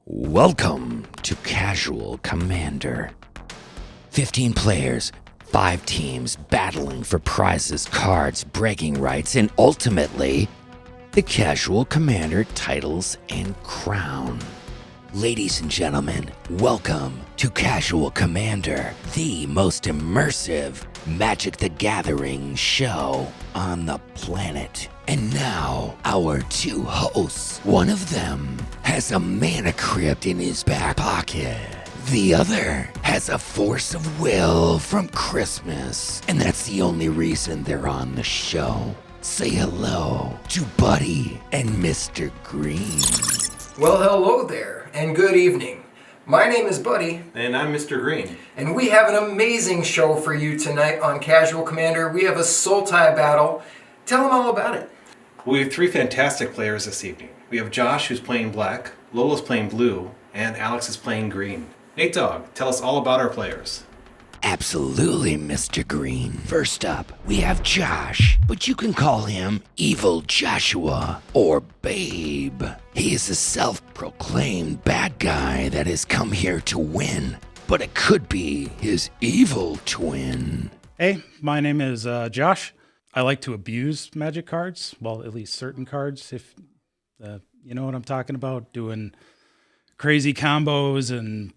Welcome to Casual Commander. 15 players, 5 teams battling for prizes, cards, bragging rights, and ultimately, the Casual Commander titles and crown. Ladies and gentlemen, welcome to Casual Commander, the most immersive Magic the Gathering show on the planet. And now, our two hosts. One of them has a mana crypt in his back pocket. The other has a force of will from Christmas. And that's the only reason they're on the show. Say hello to Buddy and Mr. Green. Well, hello there, and good evening. My name is Buddy. And I'm Mr. Green. And we have an amazing show for you tonight on Casual Commander. We have a Sultai battle. Tell them all about it. We have 3 fantastic players this evening. We have Josh, who's playing black, Lola's playing blue, and Alex is playing green. Nate Dogg, tell us all about our players. Absolutely, Mr. Green. First up, we have Josh, but you can call him Evil Joshua or Babe. He is a self-proclaimed bad guy that has come here to win, but it could be his evil twin. Hey, my name is Josh. I like to abuse magic cards, well, at least certain cards, if you know what I'm talking about, doing crazy combos and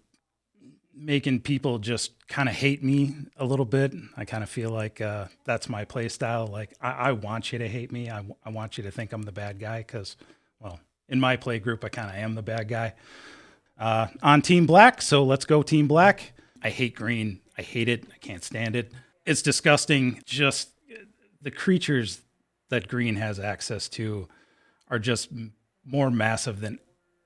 making people just kind of hate me a little bit. I kind of feel like that's my play style. Like, I want you to hate me. I want you to think I'm the bad guy because, well, in my play group, I kind of am the bad guy. On Team Black, so let's go Team Black. I hate green. I hate it. I can't stand it. It's disgusting. Just the creatures that green has access to are just more massive than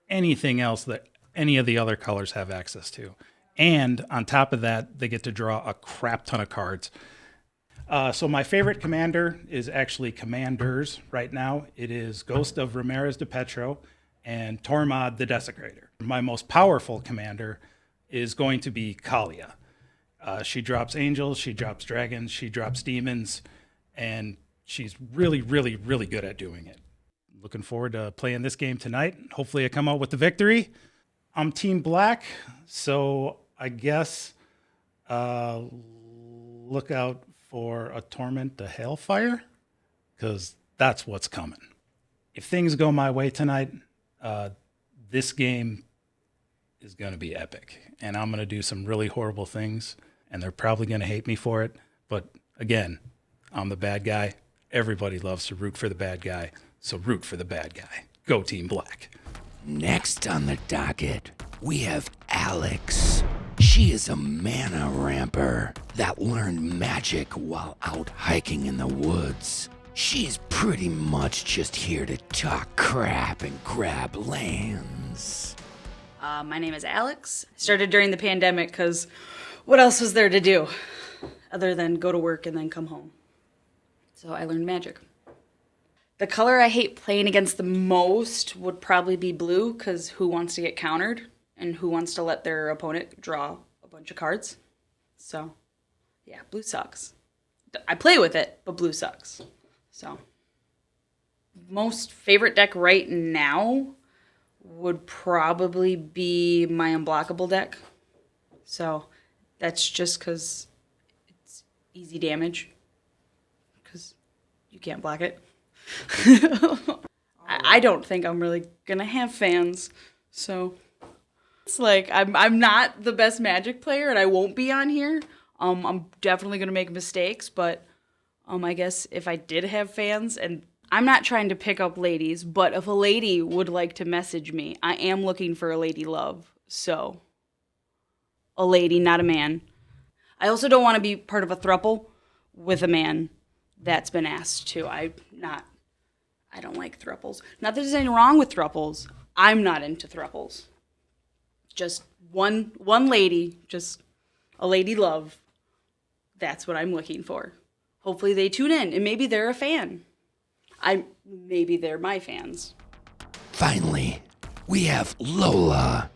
anything else that any of the other colors have access to. And on top of that, they get to draw a crap ton of cards. So my favorite commander is actually commanders right now. It is Ghost of Ramirez Depietro and Tormod the Desecrator. My most powerful commander is going to be Kalia. She drops angels, she drops dragons, she drops demons, and she's really, really, really good at doing it. Looking forward to playing this game tonight. Hopefully I come out with the victory. I'm Team Black, so I guess look out for a Torment to Hailfire, because that's what's coming. If things go my way tonight, this game is going to be epic, and I'm going to do some really horrible things, and they're probably going to hate me for it, but again, I'm the bad guy. Everybody loves to root for the bad guy, so root for the bad guy. Go Team Black. Next on the docket, we have Alex. She is a mana ramper that learned magic while out hiking in the woods. She's pretty much just here to talk crap and grab lands. My name is Alex. I started during the pandemic because what else was there to do other than go to work and then come home? So I learned magic. The color I hate playing against the most would probably be blue, because who wants to get countered and who wants to let their opponent draw a bunch of cards? So, yeah, blue sucks. I play with it, but blue sucks. So, most favorite deck right now would probably be my unblockable deck. So, that's just because it's easy damage, because you can't block it. I don't think I'm really gonna have fans, so it's like I'm not the best Magic player, and I won't be on here. I'm definitely gonna make mistakes, but I guess if I did have fans, and I'm not trying to pick up ladies, but if a lady would like to message me, I am looking for a lady love, so a lady, not a man. I also don't want to be part of a throuple with a man that's been asked to. I don't like thruples. Not that there's anything wrong with thruples. I'm not into thruples. Just one lady, just a lady love. That's what I'm looking for. Hopefully they tune in, and maybe they're a fan. Maybe they're my fans. Finally, we have Lola,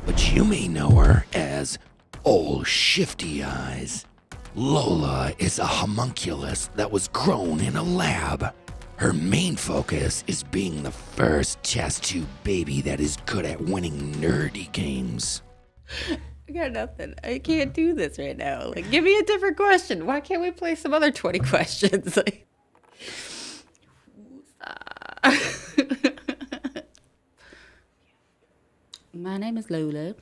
but you may know her as Ol Shifty Eyes. Lola is a homunculus that was grown in a lab. Her main focus is being the first test tube baby that is good at winning nerdy games. I got nothing. I can't do this right now. Like, give me a different question. Why can't we play some other 20 questions? Like, my name is Lola.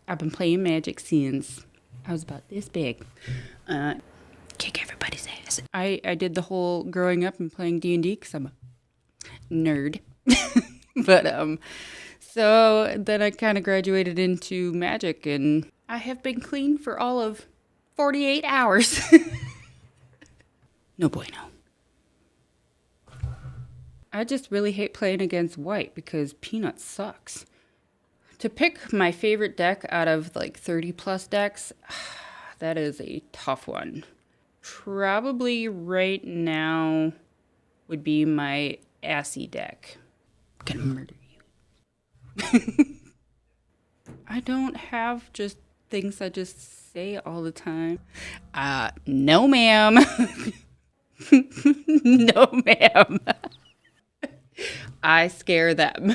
I've been playing Magic since I was about this big. Kick everybody's ass. I did the whole growing up and playing D&D because I'm a nerd. But so then I kind of graduated into Magic, and I have been clean for all of 48 hours. No bueno. I just really hate playing against white because Peanut sucks. To pick my favorite deck out of like 30 plus decks, that is a tough one. Probably right now would be my Assy deck. I'm gonna murder you. I don't have just things I just say all the time. No ma'am. No ma'am. I scare them.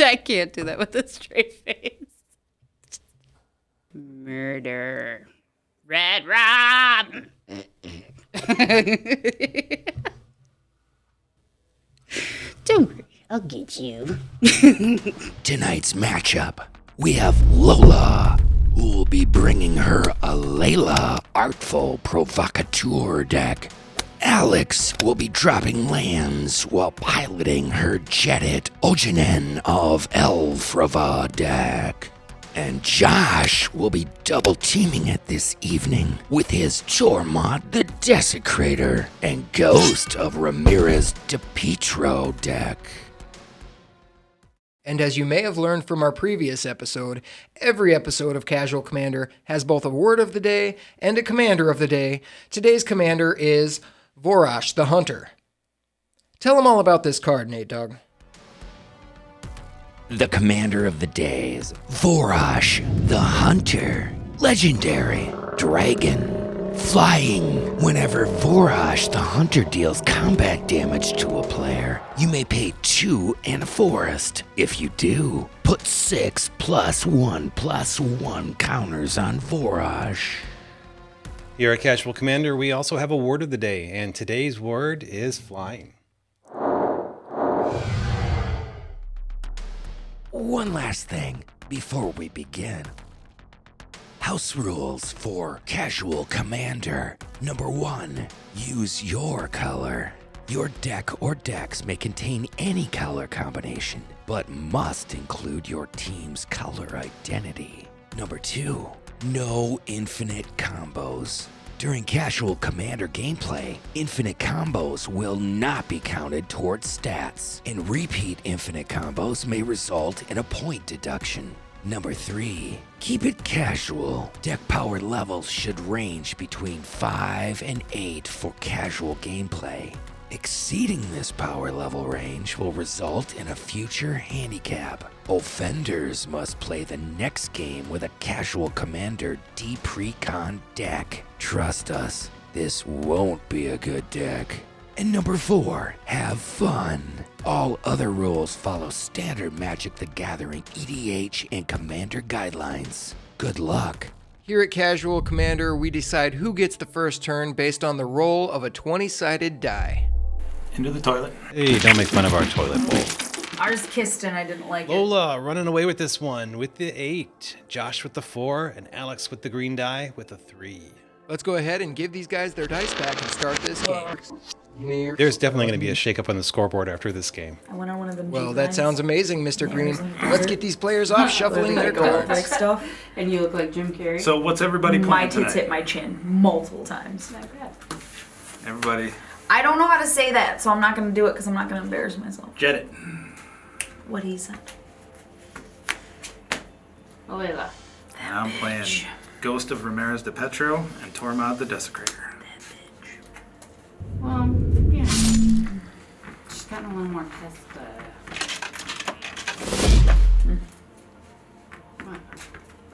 I can't do that with a straight face. Murder. Red Rob! Don't worry, I'll get you. Tonight's matchup, we have Lola, who will be bringing her Alela Artful Provocateur deck. Alex will be dropping lands while piloting her Jedit Ojanen of Efrava deck. And Josh will be double teaming it this evening with his Tormod the Desecrator and Ghost of Ramirez Depietro deck. And as you may have learned from our previous episode, every episode of Casual Commander has both a word of the day and a commander of the day. Today's commander is Vorash the Hunter. Tell them all about this card, Nate Dogg. The commander of the day is Vorash the Hunter. Legendary dragon. Flying. Whenever Vorash the Hunter deals combat damage to a player, you may pay 2 and a forest. If you do, put 6 +1/+1 counters on Vorash. Here at Casual Commander, we also have a word of the day, and today's word is flying. One last thing before we begin. House rules for Casual Commander. Number 1, use your color. Your deck or decks may contain any color combination, but must include your team's color identity. Number 2, no infinite combos. During Casual Commander gameplay, infinite combos will not be counted towards stats, and repeat infinite combos may result in a point deduction. Number 3, keep it casual. Deck power levels should range between 5 and 8 for casual gameplay. Exceeding this power level range will result in a future handicap. Offenders must play the next game with a Casual Commander D-Precon deck. Trust us, this won't be a good deck. And number 4, have fun. All other rules follow standard Magic the Gathering EDH and Commander guidelines. Good luck. Here at Casual Commander, we decide who gets the first turn based on the roll of a 20-sided die. Into the toilet. Hey, don't make fun of our toilet bowl. Ours kissed and I didn't like it. Lola running away with this one with the 8. Josh with the 4, and Alex with the green die with a 3. Let's go ahead and give these guys their dice back and start this game. There's definitely going to be a shakeup on the scoreboard after this game. I went on one of them. Well, that sounds amazing, Mr. Green. Let's get these players off shuffling their cards. Stuff, and you look like Jim Carrey. So what's everybody My playing tits tonight? hit my chin multiple times. Everybody. I don't know how to say that, so I'm not going to do it because I'm not going to embarrass myself. Jedit. What he said. Alela. And I'm playing Ghost of Ramirez Depietro and Tormod the Desecrator. Well, yeah. Just kind of want more test.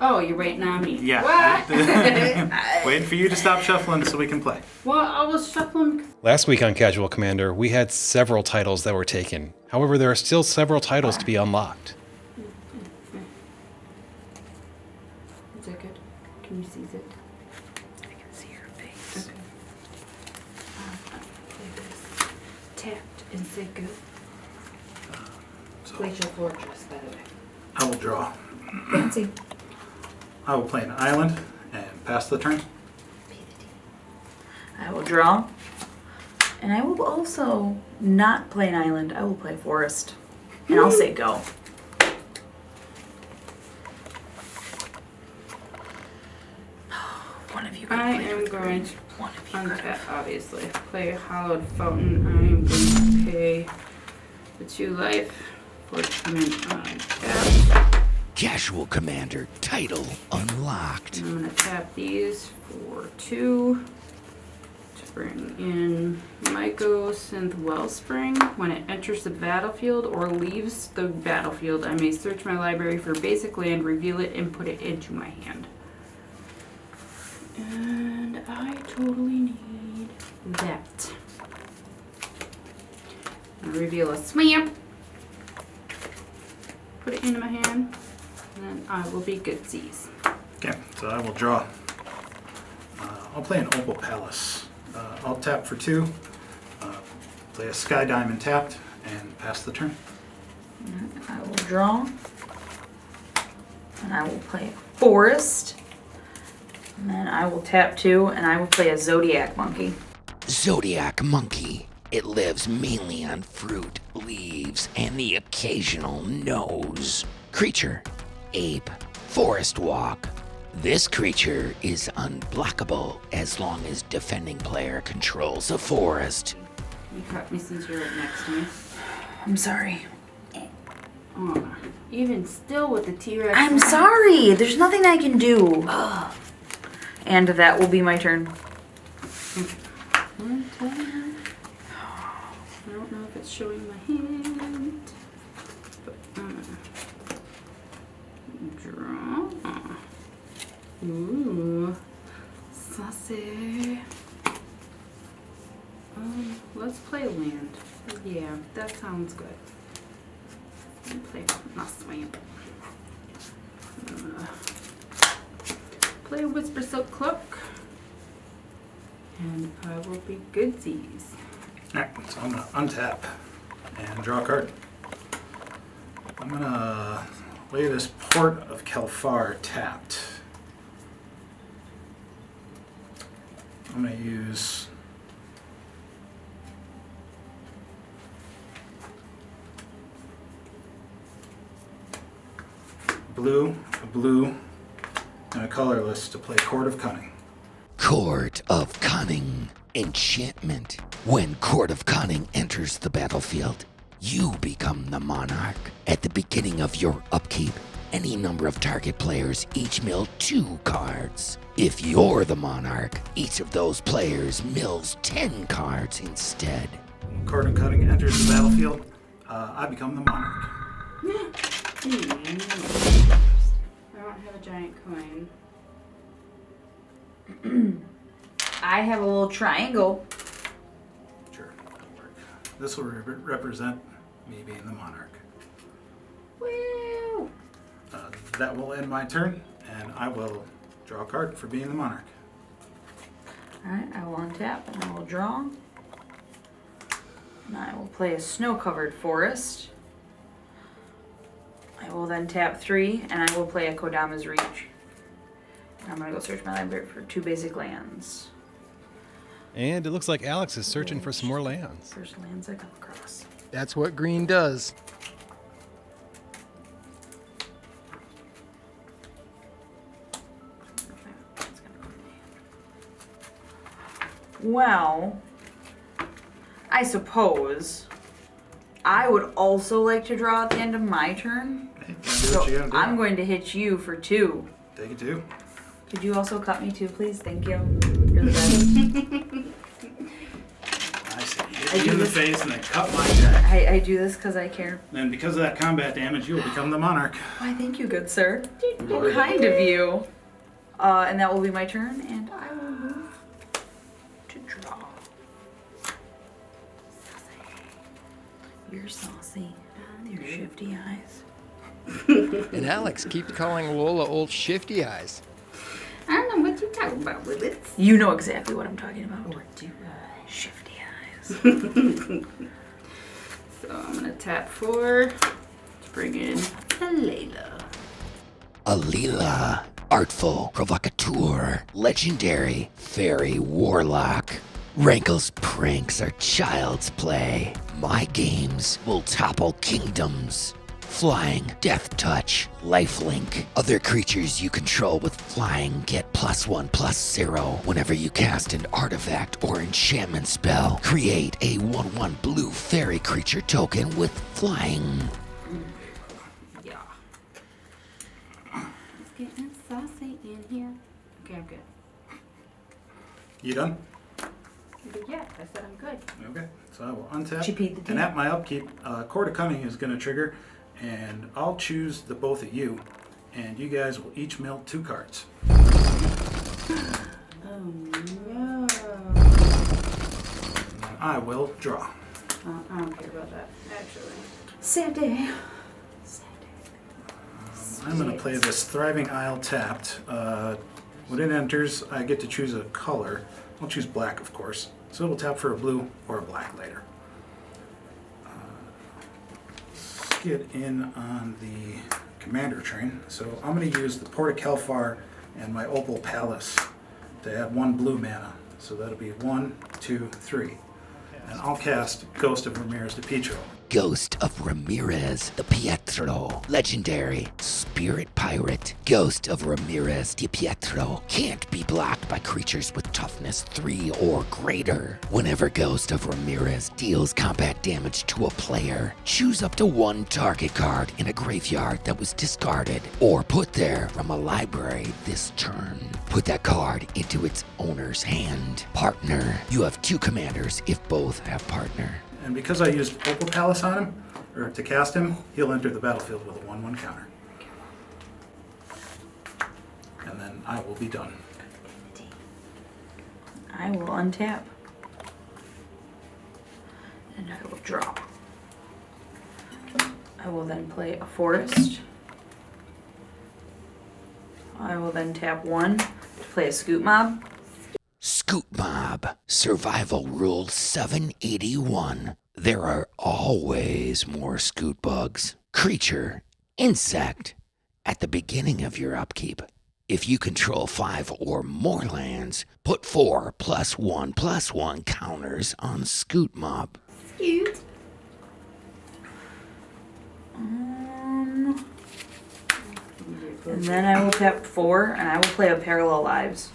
Oh, you're waiting on me. Yeah. What? Waiting for you to stop shuffling so we can play. Well, I was shuffling. Last week on Casual Commander, we had several titles that were taken. However, there are still several titles to be unlocked. Is that good? Can you see it? I can see your face. Okay. Play this. Tapped and say go. Glacial Fortress, by the way. I will draw. Fancy. I will play an island and pass the turn. I will draw. And I will also not play an island. I will play forest. And I'll say go. One of you can I play am with going green. to One of you untap, obviously. Play Hallowed Fountain. I am going to pay the 2 life for coming untap. Casual Commander title unlocked. I'm going to tap these for 2 to bring in Myco Synth Wellspring. When it enters the battlefield or leaves the battlefield, I may search my library for basic land, reveal it, and put it into my hand. And I totally need that. I'll reveal a swamp. Put it into my hand. And then I will be goodsies. Okay, so I will draw. I'll play an Opal Palace. I'll tap for 2, play a Sky Diamond tapped, and pass the turn. I will draw. And I will play a forest. And then I will tap 2 and I will play a Zodiac Monkey. Zodiac Monkey. It lives mainly on fruit, leaves, and the occasional nose. Creature, ape, forest walk. This creature is unblockable as long as defending player controls a forest. You caught me since you're right next to me. I'm sorry. Oh, even still with the T-Rex. I'm sorry. There's nothing I can do. And that will be my turn. One time. I don't know if it's showing my hand. But draw. Ooh. Saucy. Let's play land. Yeah, that sounds good. Play my swamp. Play Whisper Silk Cloak. And I will be goodsies. Alright, so I'm going to untap and draw a card. I'm going to lay this Port of Kelfar tapped. I'm going to use a blue, and a colorless to play Court of Cunning. Court of Cunning. Enchantment. When Court of Cunning enters the battlefield, you become the monarch. At the beginning of your upkeep, any number of target players each mill 2 cards. If you're the monarch, each of those players mills 10 cards instead. When Court of Cunning enters the battlefield, I become the monarch. I don't have a giant coin. I have a little triangle. Sure, that'll work. This will represent me being the monarch. Woo! That will end my turn, and I will draw a card for being the monarch. Alright, I will untap and I will draw. And I will play a snow-covered forest. I will then tap 3 and I will play a Kodama's Reach. And I'm going to go search my library for 2 basic lands. And it looks like Alex is searching for some more lands. First lands I come across. That's what green does. Well, I suppose I would also like to draw at the end of my turn. Hey, do what you gotta do. I'm going to hit you for 2. Take it too. Could you also cut me too, please? Thank you. You're the best. I see. me in the face and then cut my deck. I do this because I care. Then because of that combat damage, you will become the monarch. Why, thank you, good sir. How kind of you. And that will be my turn, and I will move to draw. You're saucy. Your shifty eyes. And Alex keeps calling Lola Ol Shifty Eyes. I don't know what you're talking about, Willis. You know exactly what I'm talking about. Or do Shifty eyes. So I'm gonna tap 4 to bring in Alela. Alela, Artful Provocateur, Legendary Fairy Warlock. Rankle's pranks are child's play. My games will topple kingdoms. Flying, Death Touch, Lifelink. Other creatures you control with flying get +1/+0 whenever you cast an artifact or enchantment spell. Create a 1/1 blue fairy creature token with flying. Yeah. It's getting saucy in here. Okay, I'm good. You done? But yeah, I said I'm good. Okay, so I will untap. She paid the and tea. at my upkeep, Court of Cunning is going to trigger, and I'll choose the both of you, and you guys will each mill 2 cards. Oh no. And I will draw. I don't care about that, actually. Sad day. I'm going to play this Thriving Isle tapped. When it enters, I get to choose a color. I'll choose black, of course. So it'll tap for a blue or a black later. Let's get in on the commander train. So I'm going to use the Port of Kelfar and my Opal Palace to add 1 blue mana. So that'll be 1, 2, 3. And I'll cast Ghost of Ramirez Depietro. Ghost of Ramirez Depietro. Legendary Spirit Pirate. Ghost of Ramirez Depietro can't be blocked by creatures with toughness 3 or greater. Whenever Ghost of Ramirez deals combat damage to a player, choose up to 1 target card in a graveyard that was discarded or put there from a library this turn. Put that card into its owner's hand. Partner. You have 2 commanders if both have partner. And because I used Opal Palace on him, or to cast him, he'll enter the battlefield with a 1/1 counter. And then I will be done. I will untap. And I will draw. I will then play a forest. I will then tap 1 to play a Scoot Mob. Scoot Mob, Survival Rule 781. There are always more scoot bugs. Creature, insect, at the beginning of your upkeep. If you control 5 or more lands, put 4 +1/+1 counters on Scoot Mob. Cute. And then I will tap 4 and I will play a Parallel Lives.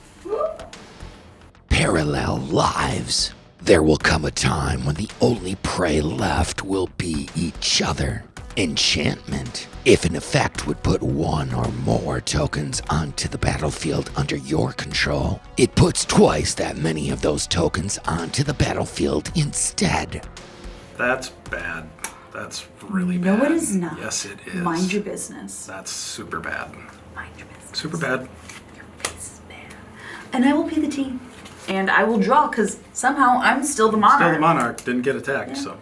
Parallel lives. There will come a time when the only prey left will be each other. Enchantment. If an effect would put 1 or more tokens onto the battlefield under your control, it puts twice that many of those tokens onto the battlefield instead. That's bad. That's really No, bad. it is not. Yes, it is. Mind your business. That's super bad. Mind your business. Super bad. Your face is bad. And I will pay the tea. And I will draw because somehow I'm still the monarch. Still the monarch. Didn't get attacked, so.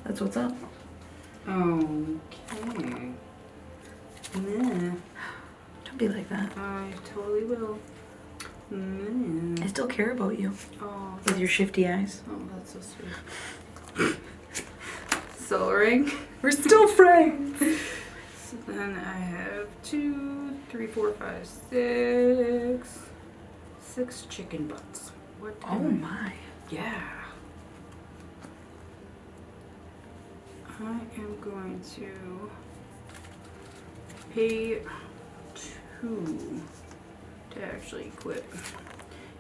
That's what's up. Okay. Nah, Don't be like that. I totally will. Nah. I still care about you Oh, with your shifty eyes. oh, that's so sweet. Soul Ring. We're still friends. So then I have 2, 3, 4, 5, 6. 6 chicken butts. What? Oh my. Yeah. I am going to pay 2 to actually equip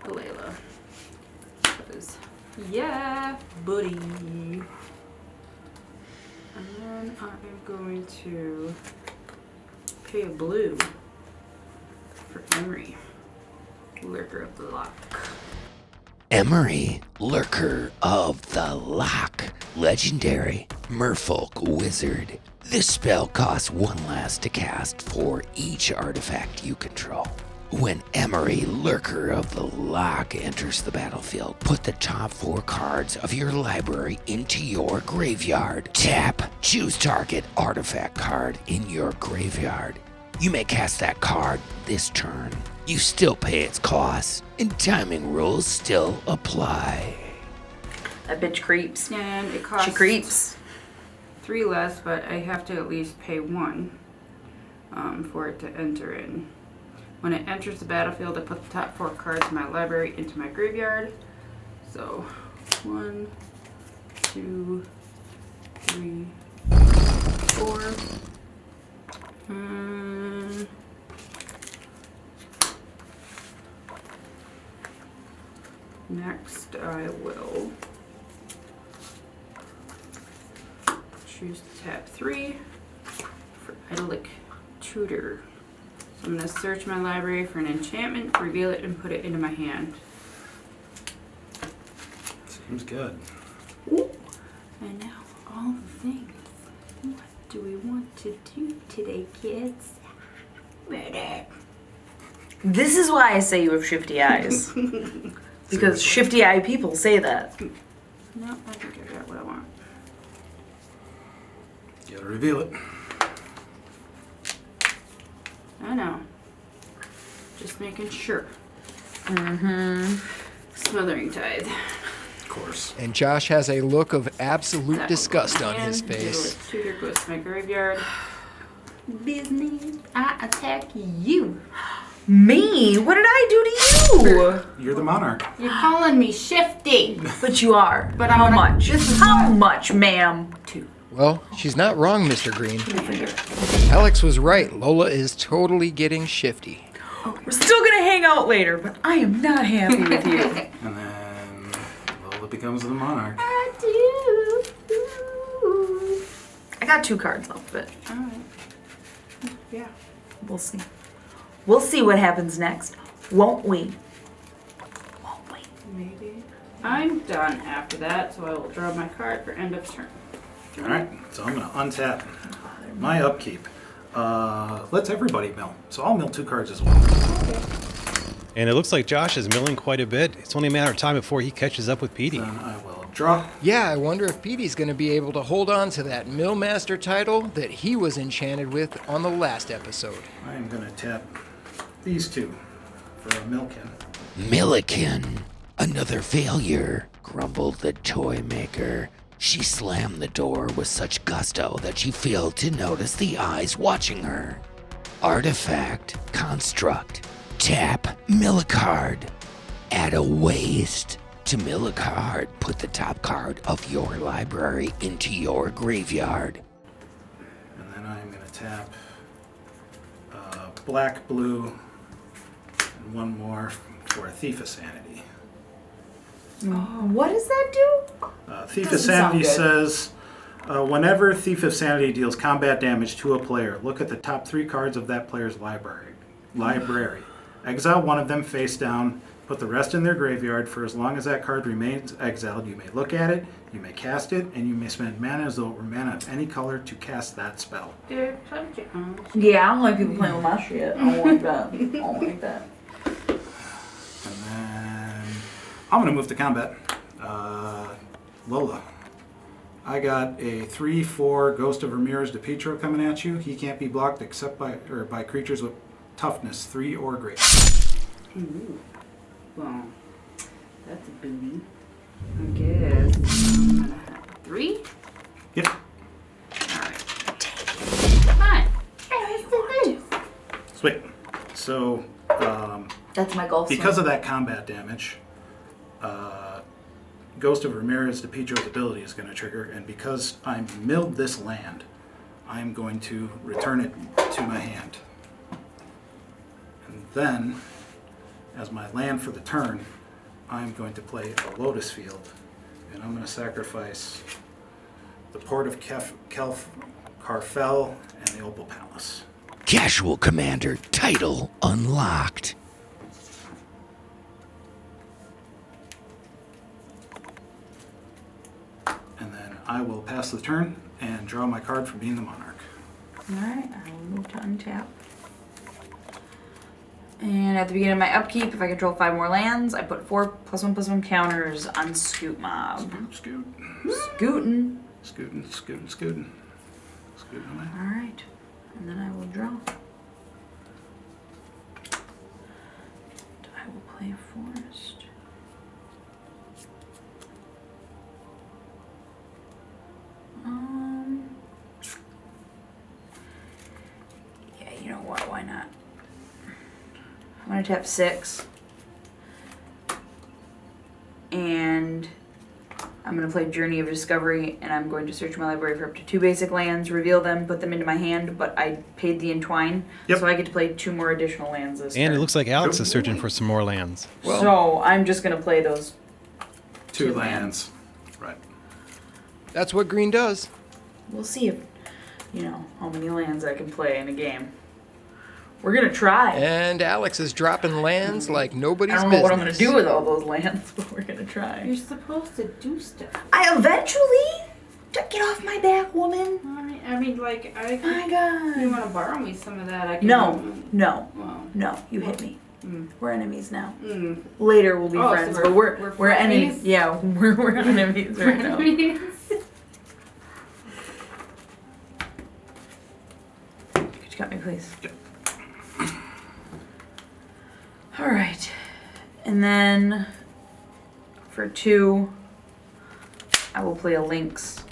Alela. Because, yeah, buddy. And then I am going to pay a blue for Emery. Lurker of the Lock. Emery, Lurker of the Lock. Legendary, Merfolk Wizard. This spell costs 1 last to cast for each artifact you control. When Emery, Lurker of the Lock enters the battlefield, put the top 4 cards of your library into your graveyard. Tap, choose target artifact card in your graveyard. You may cast that card this turn. You still pay its cost, and timing rules still apply. That bitch creeps. And it costs She creeps. 3 less, but I have to at least pay 1 for it to enter in. When it enters the battlefield, I put the top 4 cards in my library into my graveyard. So 1, 2, 3, 4. Next, I will choose to tap 3 for Idyllic Tutor. So I'm going to search my library for an enchantment, reveal it, and put it into my hand. Seems good. Ooh. And now all the things. What do we want to do today, kids? Murder. This is why I say you have shifty eyes. Because shifty eye people say that. No, I think I got what I want. You gotta reveal it. I know. Just making sure. Smothering Tithe. Of course. And Josh has a look of absolute That disgust will go on in his hand. face. Idyllic Tutor goes to my graveyard. Business. I attack you. Me? What did I do to you? You're the monarch. You're calling me shifty. But you are. But how I'm gonna- much? this is How much, ma'am? 2. Well, she's not wrong, Mr. Green. Alex was right. Lola is totally getting shifty. We're still gonna hang out later, but I am not happy with you. And then Lola becomes the monarch. I do. I got 2 cards left, but Alright. Yeah. we'll see. We'll see what happens next, won't we? Won't we? Maybe. I'm done after that, so I will draw my card for end of turn. Alright, so I'm gonna untap my upkeep. Let's everybody mill. So I'll mill 2 cards as well. And it looks like Josh is milling quite a bit. It's only a matter of time before he catches up with Petey. Then I will draw. Yeah, I wonder if Petey's going to be able to hold on to that Millmaster title that he was enchanted with on the last episode. I am gonna tap these 2 for a Milkin. Milliken, another failure, grumbled the toy maker. She slammed the door with such gusto that she failed to notice the eyes watching her. Artifact, construct, tap, mill a card. Add a waste. To mill a card, put the top card of your library into your graveyard. And then I'm gonna tap black, blue, and 1 more for a Thief of Sanity. What does that do? Thief of Doesn't sound Sanity good. says, whenever Thief of Sanity deals combat damage to a player, look at the top 3 cards of that player's library. Exile 1 of them face down, put the rest in their graveyard. For as long as that card remains exiled, you may look at it, you may cast it, and you may spend mana as though it were mana of any color to cast that spell. Yeah, I don't like people playing with my shit. I don't like that. I don't like that. And then I'm gonna move to combat. Lola. I got a 3/4 Ghost of Ramirez Depietro coming at you. He can't be blocked except by creatures with toughness 3 or greater. Ooh. Well, that's a booty. I guess I'm gonna have 3. Yep. Alright. Come on. Sweet. So, That's my goal. because of that combat damage, Ghost of Ramirez Depietro's ability is going to trigger, and because I milled this land, I'm going to return it to my hand. And then, as my land for the turn, I'm going to play a Lotus Field, and I'm going to sacrifice the Port of Carfel and the Opal Palace. Casual Commander title unlocked. I will pass the turn and draw my card for being the monarch. Alright, I will move to untap. And at the beginning of my upkeep, if I control 5 more lands, I put 4+1/+1 counters on Scoot Mob. Scoot. Scootin'. Scooting. Scooting away. Alright. And then I will draw. I will play Forest. Yeah, you know what? Why not? I'm gonna tap 6. And I'm gonna play Journey of Discovery, and I'm going to search my library for up to 2 basic lands, reveal them, put them into my hand, but I paid the Entwine, so I get to play 2 more additional lands this And turn. it looks like Alex is searching for some more lands. Well, So I'm just gonna play those 2 lands. Right. that's what green does. We'll see if, how many lands I can play in a game. We're gonna try. And Alex is dropping lands like nobody's I don't know business. what I'm gonna do with all those lands, but we're gonna try. You're supposed to do stuff. I eventually get off my back, woman. I mean, like, My you God. want to borrow me some of that? I can. No. Well, You hit me. We're enemies now. mm. Later we'll be Oh, so friends, we're- but we're we're enemies. frenemies? Yeah, we're enemies right now. Could you cut me, please? Yep. All right, and then for 2, I will play a Lynx.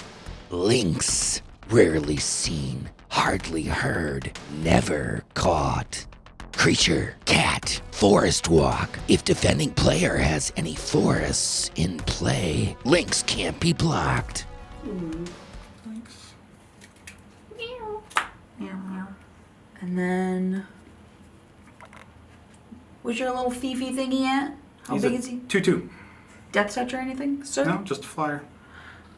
Lynx, rarely seen, hardly heard, never caught. Creature, cat, forest walk. If defending player has any forests in play, Lynx can't be blocked. Thanks. And then, where's your little Fifi thingy at? How He's big a is he? 2/2. Death touch or anything, sir? No, just a flyer.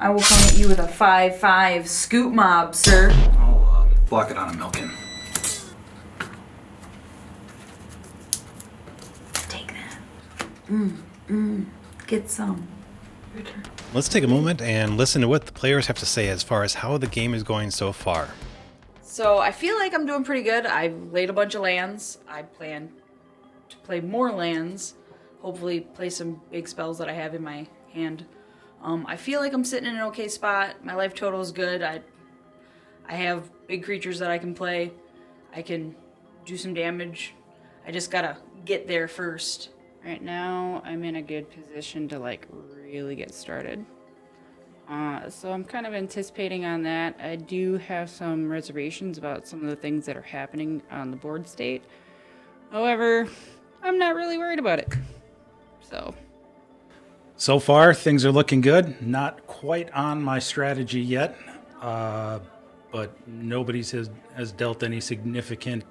I will come at you with a 5/5 Scoot Mob, sir. I'll block it on a Milken. Take that. Get some. Your turn. Let's take a moment and listen to what the players have to say as far as how the game is going so far. So I feel like I'm doing pretty good. I've laid a bunch of lands. I plan to play more lands. Hopefully play some big spells that I have in my hand. I feel like I'm sitting in an okay spot. My life total is good. I have big creatures that I can play. I can do some damage. I just gotta get there first. Right now, I'm in a good position to like really get started. So I'm kind of anticipating on that. I do have some reservations about some of the things that are happening on the board state. However, I'm not really worried about it. So far, things are looking good. Not quite on my strategy yet, but nobody has dealt any significant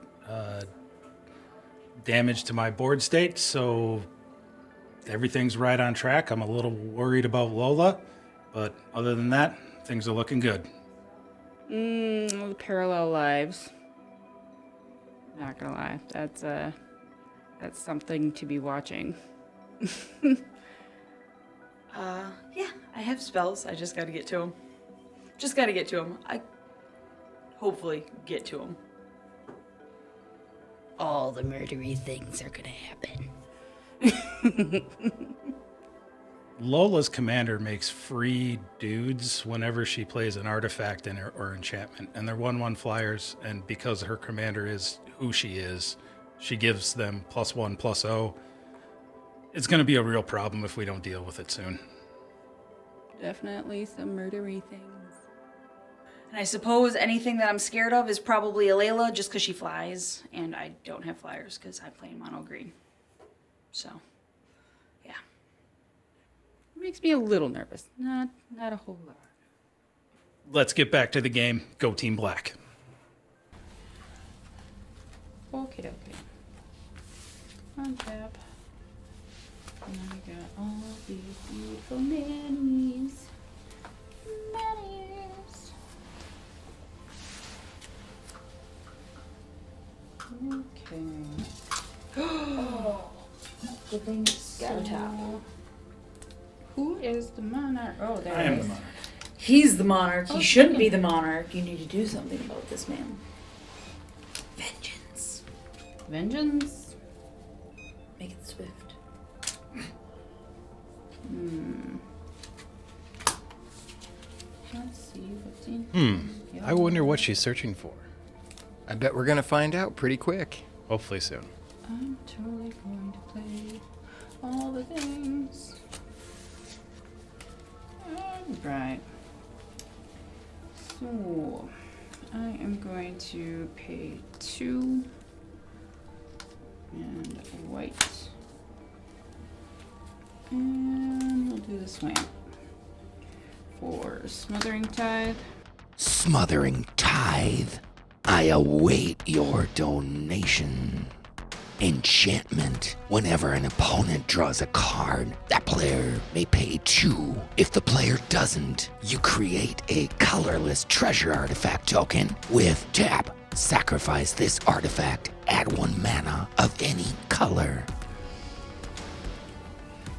damage to my board state, so everything's right on track. I'm a little worried about Lola, but other than that, things are looking good. The parallel lives. Not gonna lie, that's something to be watching. Yeah, I have spells. I just gotta get to them. I hopefully get to them. All the murdery things are gonna happen. Lola's commander makes free dudes whenever she plays an artifact or enchantment, and they're 1/1 flyers, and because her commander is who she is, she gives them +1/+0. It's going to be a real problem if we don't deal with it soon. Definitely some murdery things. And I suppose anything that I'm scared of is probably Alela, just because she flies, and I don't have flyers because I'm playing mono green. So, yeah. It makes me a little nervous. Not a whole lot. Let's get back to the game. Go Team Black. Okay. Untap. And I got all these beautiful minis. Okay. Good thing it's got a top. Who is the monarch? Oh, there I it am the is. monarch. He's the monarch. He shouldn't be the monarch. You need to do something about this man. Vengeance. Vengeance? Make it swift. Let's see what's in. I wonder what she's searching for. I bet we're gonna find out pretty quick. Hopefully soon. I'm totally going to play all the things. Right. So, I am going to pay 2 and white. And we'll do the swamp. For Smothering Tithe. Smothering Tithe. I await your donation. Enchantment. Whenever an opponent draws a card, that player may pay 2. If the player doesn't, you create a colorless treasure artifact token with tap. Sacrifice this artifact. Add 1 mana of any color.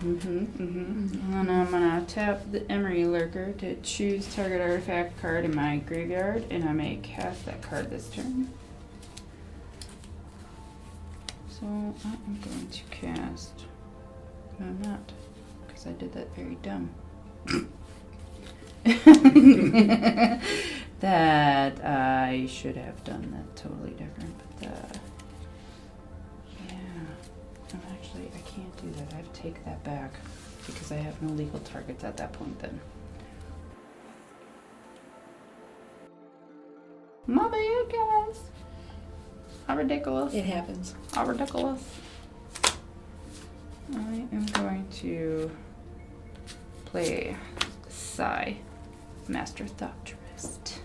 And then I'm gonna tap the Emery Lurker to choose target artifact card in my graveyard, and I may cast that card this turn. So I am going to cast. No, I'm not, because I did that very dumb. That I should have done that totally different, but yeah. No, actually, I can't do that. I have to take that back because I have no legal targets at that point then. My bad, guys. How ridiculous. It happens. How ridiculous. I am going to play Psy, Master Thopterist.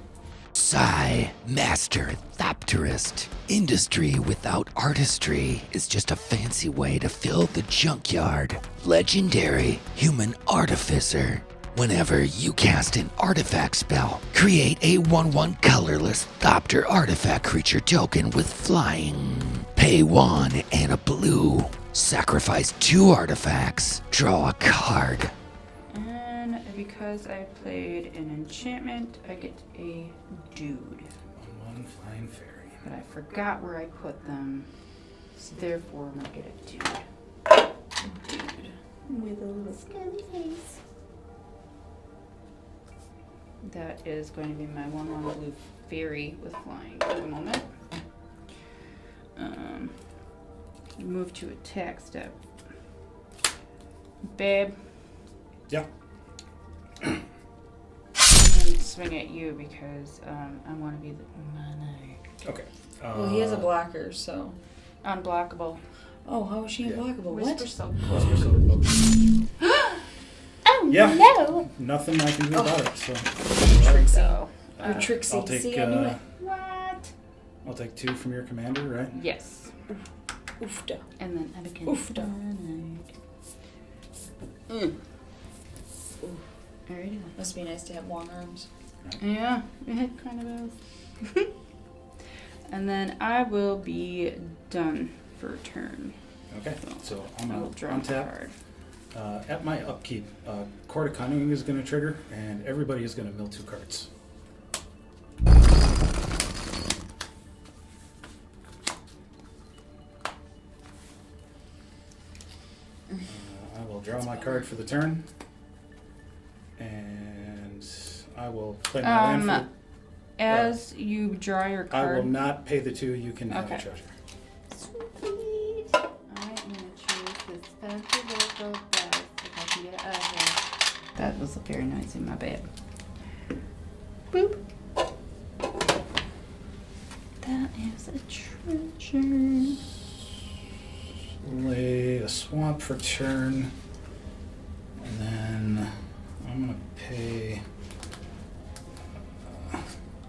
Psy, Master Thopterist. Industry without artistry is just a fancy way to fill the junkyard. Legendary Human Artificer. Whenever you cast an artifact spell, create a 1/1 colorless Thopter artifact creature token with flying. Pay 1 and a blue. Sacrifice 2 artifacts. Draw a card. And because I played an enchantment, I get a dude. 1/1 flying fairy. But I forgot where I put them. So therefore, I'm gonna get a dude. With a little scary face. That is going to be my 1/1 blue fairy with flying for the moment. Move to attack step. Babe, Yeah. I'm going to swing at you because I want to be the monarch. Okay. Well, he has a blocker, so. Unblockable. Oh, how is she unblockable? Whisper What? so Oh, Yeah. no! Nothing I can do about it. So Trixie. So, You're Trixie. I'll take. See, I knew it. what? I'll take 2 from your commander, right? Yes. Oofda. And then I became Oofda. Alrighty. Must be nice to have long arms. Yeah, it kind of is. And then I will be done for a turn. Okay. So I'm I will gonna draw a untap. card. At my upkeep, Court of Cunning is going to trigger, and everybody is going to mill 2 cards. I will draw my card for the turn, and I will play my land As you draw your for. I will card, not pay the 2. You can have a Okay. treasure. sweet. I am going to choose this fancy little dice if I can get it out of here. That was very noisy, my bad. Boop. That is a treasure. Lay a swamp for turn, and then I'm gonna pay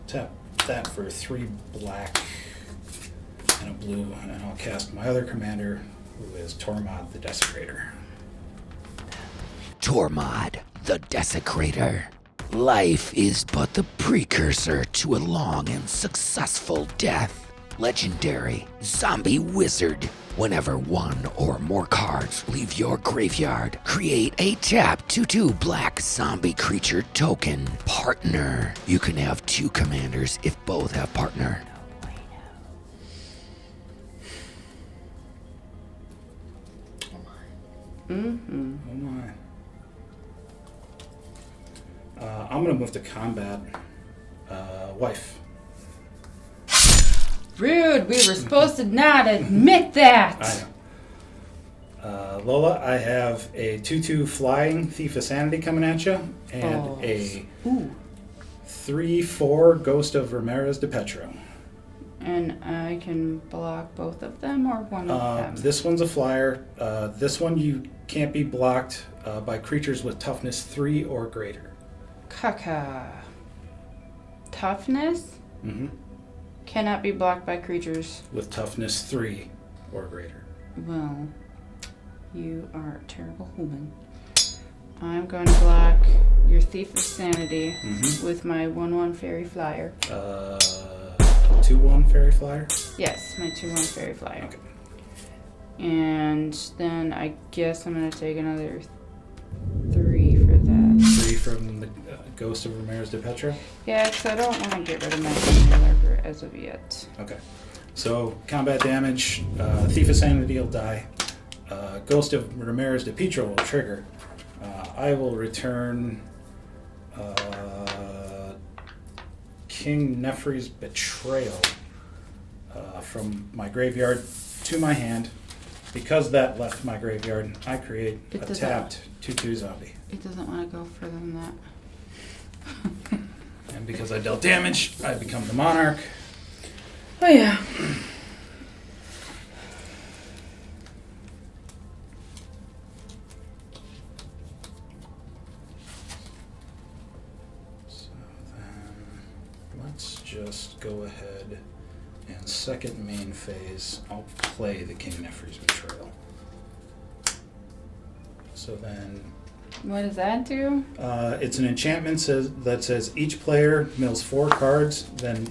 tap that for 3 black and a blue, and I'll cast my other commander, who is Tormod the Desecrator. Tormod, the Desecrator. Life is but the precursor to a long and successful death. Legendary zombie wizard. Whenever one or more cards leave your graveyard, create a tap 2/2 black zombie creature token. Partner. You can have 2 commanders if both have partner. Mm-hmm. Oh my. I'm gonna move to combat. Wife. Rude. We were supposed to not admit that. I know. Lola, I have a 2/2 flying Thief of Sanity coming at you, and a 3/4 Ghost of Ramirez Depietro. And I can block both of them or one of them? This one's a flyer. This one you can't be blocked by creatures with toughness 3 or greater. Caca. Toughness? Mm-hmm. Cannot be blocked by creatures. With toughness 3 or greater. Well, you are a terrible human. I'm going to block your Thief of Sanity with my 1/1 Fairy Flyer. 2/1 Fairy Flyer? Yes, my 2/1 Fairy Flyer. Okay. And then I guess I'm going to take another 3 for that. 3 from the Ghost of Ramirez Depietro? Yeah, because I don't want to get rid of my Hammer as of yet. Okay. So, combat damage. Thief of Sanity will die. Ghost of Ramirez Depietro will trigger. I will return King Nefri's Betrayal from my graveyard to my hand. Because that left my graveyard, I create a tapped 2/2 zombie. It doesn't want to go further than that. And because I dealt damage, I become the monarch. Oh yeah. So then, let's just go ahead and second main phase, I'll play the King Nefri's Betrayal. So then, What does that do? it's an enchantment that says each player mills 4 cards, then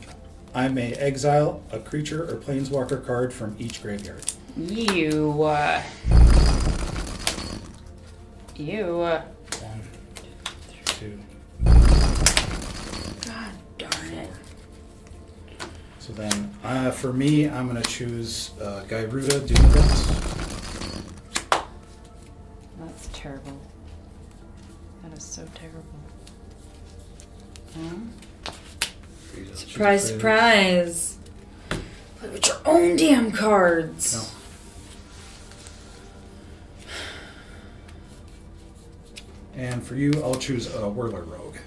I may exile a creature or planeswalker card from each graveyard. You. 1, 2. God darn it. So then, for me, I'm going to choose Gyruda Dunadex. That's terrible. That is so terrible. Huh? Surprise, surprise. Play with your own damn cards. No. And for you, I'll choose a Whirler Rogue.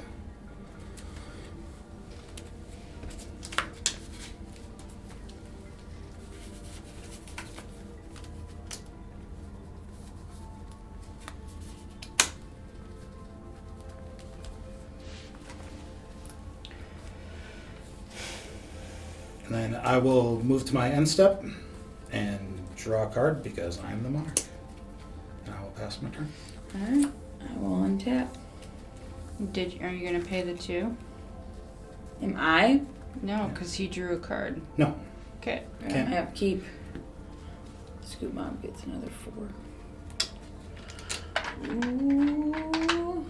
And then I will move to my end step and draw a card because I'm the monarch. And I will pass my turn. Alright, I will untap. Are you going to pay the 2? Am I? No, because he drew a card. No. Okay. I don't have keep. Scoop Mom gets another 4. Ooh.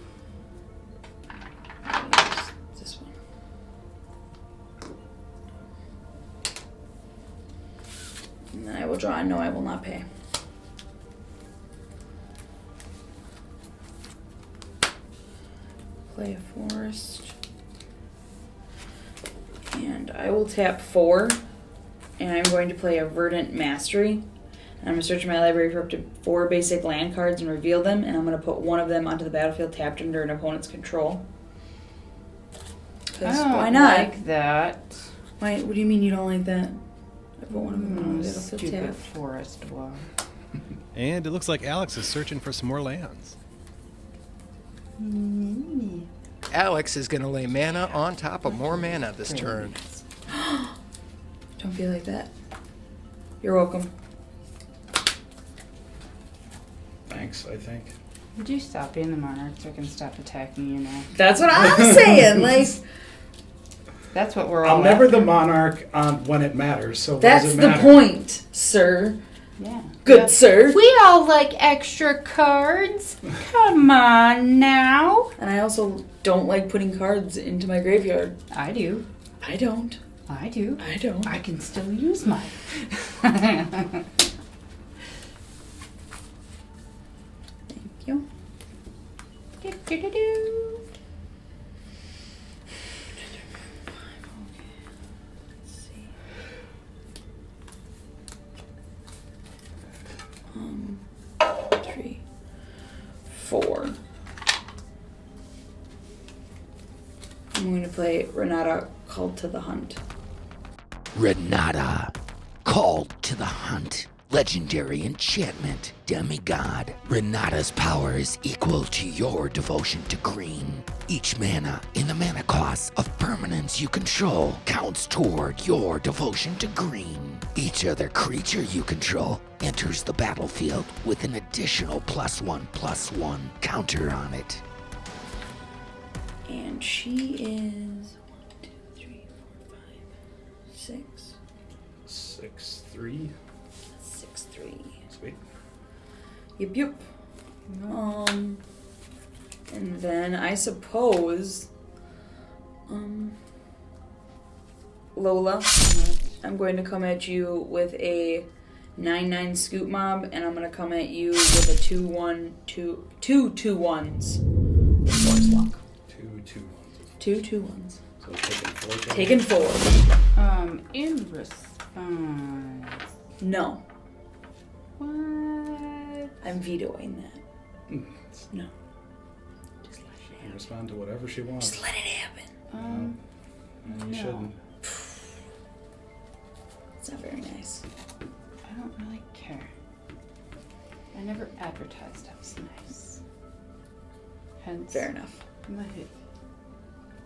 This one. And then I will draw. No, I will not pay. Play a forest. And I will tap 4. And I'm going to play a Verdant Mastery. And I'm going to search my library for up to 4 basic land cards and reveal them. And I'm going to put one of them onto the battlefield tapped under an opponent's control. I don't why not? like that. Why? What do you mean you don't like that? I put one of them on the battlefield Stupid tapped. forest wall. And it looks like Alex is searching for some more lands. Alex is going to lay mana on top of more mana this turn. Don't be like that. You're welcome. Thanks, I think. Would you stop being the monarch so I can stop attacking you now? That's what I'm saying. Like, That's what we're all I'm never after. the monarch when it matters, so what that's does it the matter? point, sir. Yeah. Good sir. We all like extra cards. Come on now. And I also don't like putting cards into my graveyard. I do. I don't. I do. I don't. I can still use mine. Thank you. Do-do-do-do. Let's see. 3, 4. I'm going to play Renata Called to the Hunt. Renata, called to the hunt. Legendary enchantment, demigod. Renata's power is equal to your devotion to green. Each mana in the mana cost of permanents you control counts toward your devotion to green. Each other creature you control enters the battlefield with an additional +1/+1 counter on it. And she is 1, 2, 3, 4, 5, 6. 6/3. 6/3. Sweet. Yep. And then I suppose, Lola, I'm going to come at you with a 9/9 Scoot Mob, and I'm going to come at you with a 2/1, 2 2/1s. Force Lock. 2/2. 2 2/1s. So taking 4. Taken 4. In response. No. What? I'm vetoing that. No. Just let it You happen. respond to whatever she wants. Just let it happen. And you no. shouldn't. It's not very nice. I don't really care. I never advertised I was nice. Hence, Fair enough. my hit.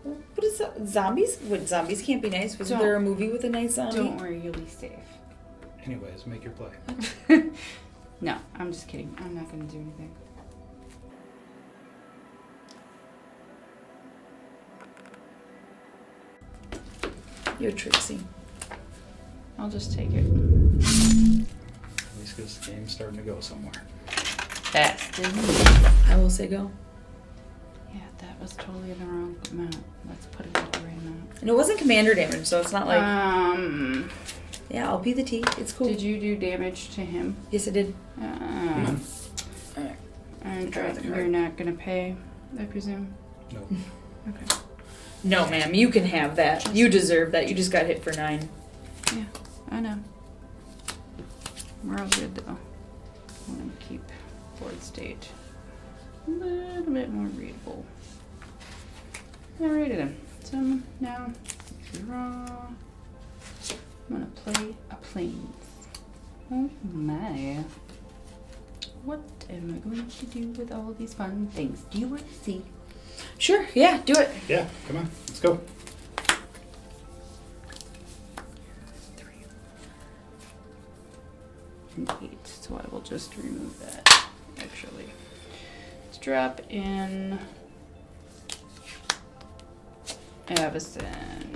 What is that? Zombies? What, zombies can't be nice? Wasn't Don't- there a movie with a nice zombie? Don't worry, you'll be safe. Anyways, make your play. No, I'm just kidding. I'm not gonna do anything. You're Trixie. I'll just take it. At least this game's starting to go somewhere. Fast. I will say go. Yeah, that was totally the wrong amount. Let's put it at the right amount. And it wasn't commander damage, so it's not like... yeah, I'll be the T. It's cool. Did you do damage to him? Yes, I did. And Draw the you're card. not gonna pay, I presume? No. Okay. No, ma'am. You can have that. You deserve that. You just got hit for 9. Yeah, I know. We're all good though. I'm gonna keep board state a little bit more readable. Alrighty then. So now, draw. I'm gonna play a plains. Oh my. What am I going to do with all of these fun things? Do you want to see? Sure. Yeah, do it. Yeah, come on. Let's go. 3 and 8. So I will just remove that. Actually, let's drop in Avacyn.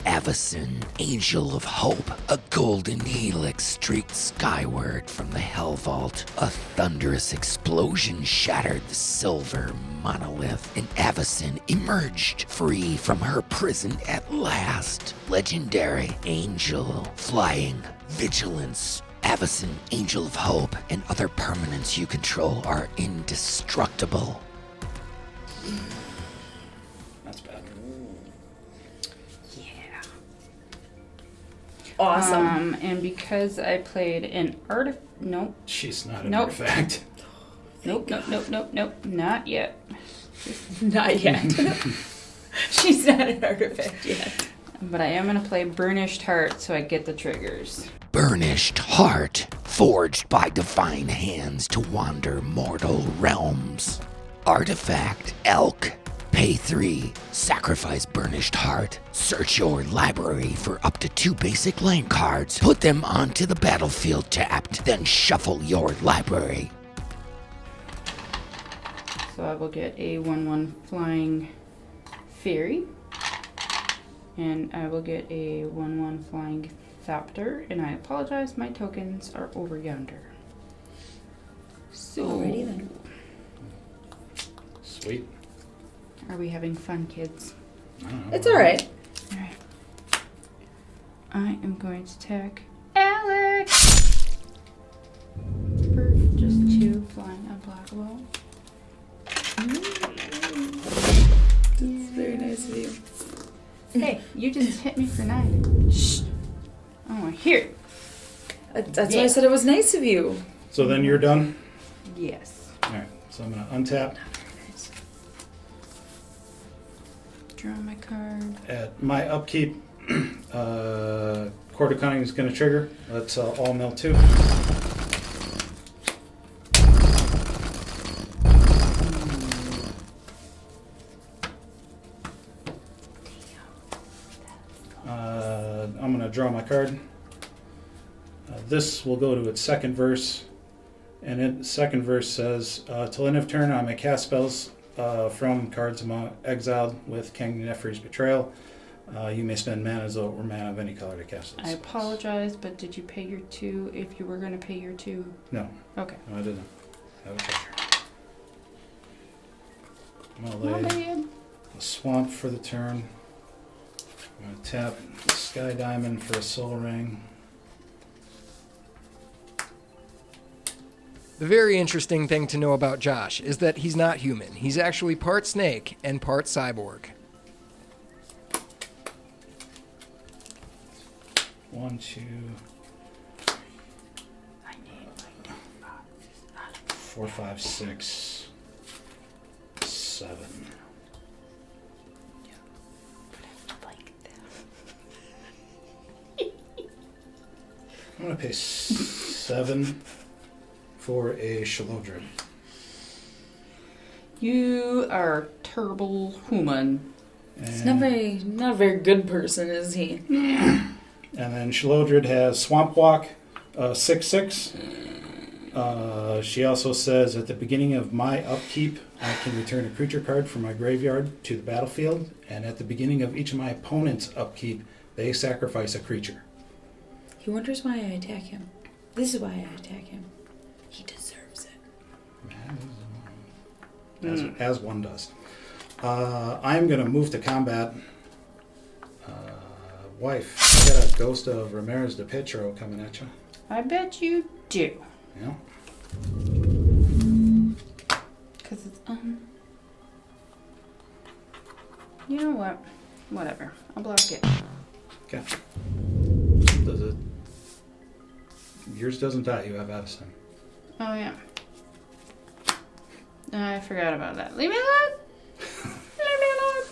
Avacyn, Angel of Hope, a golden helix streaked skyward from the Hell Vault. A thunderous explosion shattered the silver monolith, and Avacyn emerged free from her prison at last. Legendary Angel, flying, vigilance. Avacyn, Angel of Hope, and other permanents you control are indestructible. That's bad. Awesome. And because I played an nope. She's not an Nope. artifact. Nope, not yet. Not yet. She's not an artifact yet. But I am gonna play Burnished Heart so I get the triggers. Burnished Heart, forged by divine hands to wander mortal realms. Artifact, Elk. Pay 3, sacrifice Burnished Heart. Search your library for up to 2 basic lane cards. Put them onto the battlefield tapped, then shuffle your library. So I will get a 1/1 flying fairy. And I will get a 1/1 flying Thopter, and I apologize, my tokens are over yonder. So, Alrighty then. Sweet. are we having fun, kids? I don't know. It's alright. Alright. I am going to attack Alex! For just 2 flying unblockable. That's very nice of you. Hey, you just hit me for 9. Shh. Oh, here. That's why I said it was nice of you. So then you're done? Yes. Alright, so I'm going to untap. Draw my card. At my upkeep, Court of Cunning is going to trigger. That's all mill 2. I'm going to draw my card. This will go to its second verse. And its second verse says, till end of turn, I may cast spells from cards exiled with King Nefri's Betrayal. You may spend mana or mana of any color to cast it. I apologize, but did you pay your 2 if you were going to pay your 2? No. Okay. No, I didn't. That was treasure. I'm Oh, going to lay man. a swamp for the turn. I'm going to tap Sky Diamond for a soul ring. The very interesting thing to know about Josh is that he's not human. He's actually part snake and part cyborg. 1, 2, 4, 5, 6, 7. I'm going to pay 7 for a Shalodrid. You are a terrible human. He's not a very good person, is he? And then Shalodrid has Swamp Walk, 6/6. She also says, at the beginning of my upkeep, I can return a creature card from my graveyard to the battlefield, and at the beginning of each of my opponent's upkeep, they sacrifice a creature. He wonders why I attack him. This is why I attack him. He deserves it. As one does. I'm going to move to combat. Wife, I got a ghost of Ramirez Depietro coming at you. I bet you do. Yeah. Because it's, you know what? Whatever. I'll block it. Okay. Does it? Yours doesn't die. You have Addison. Oh, yeah. I forgot about that. Leave me alone! Leave me alone!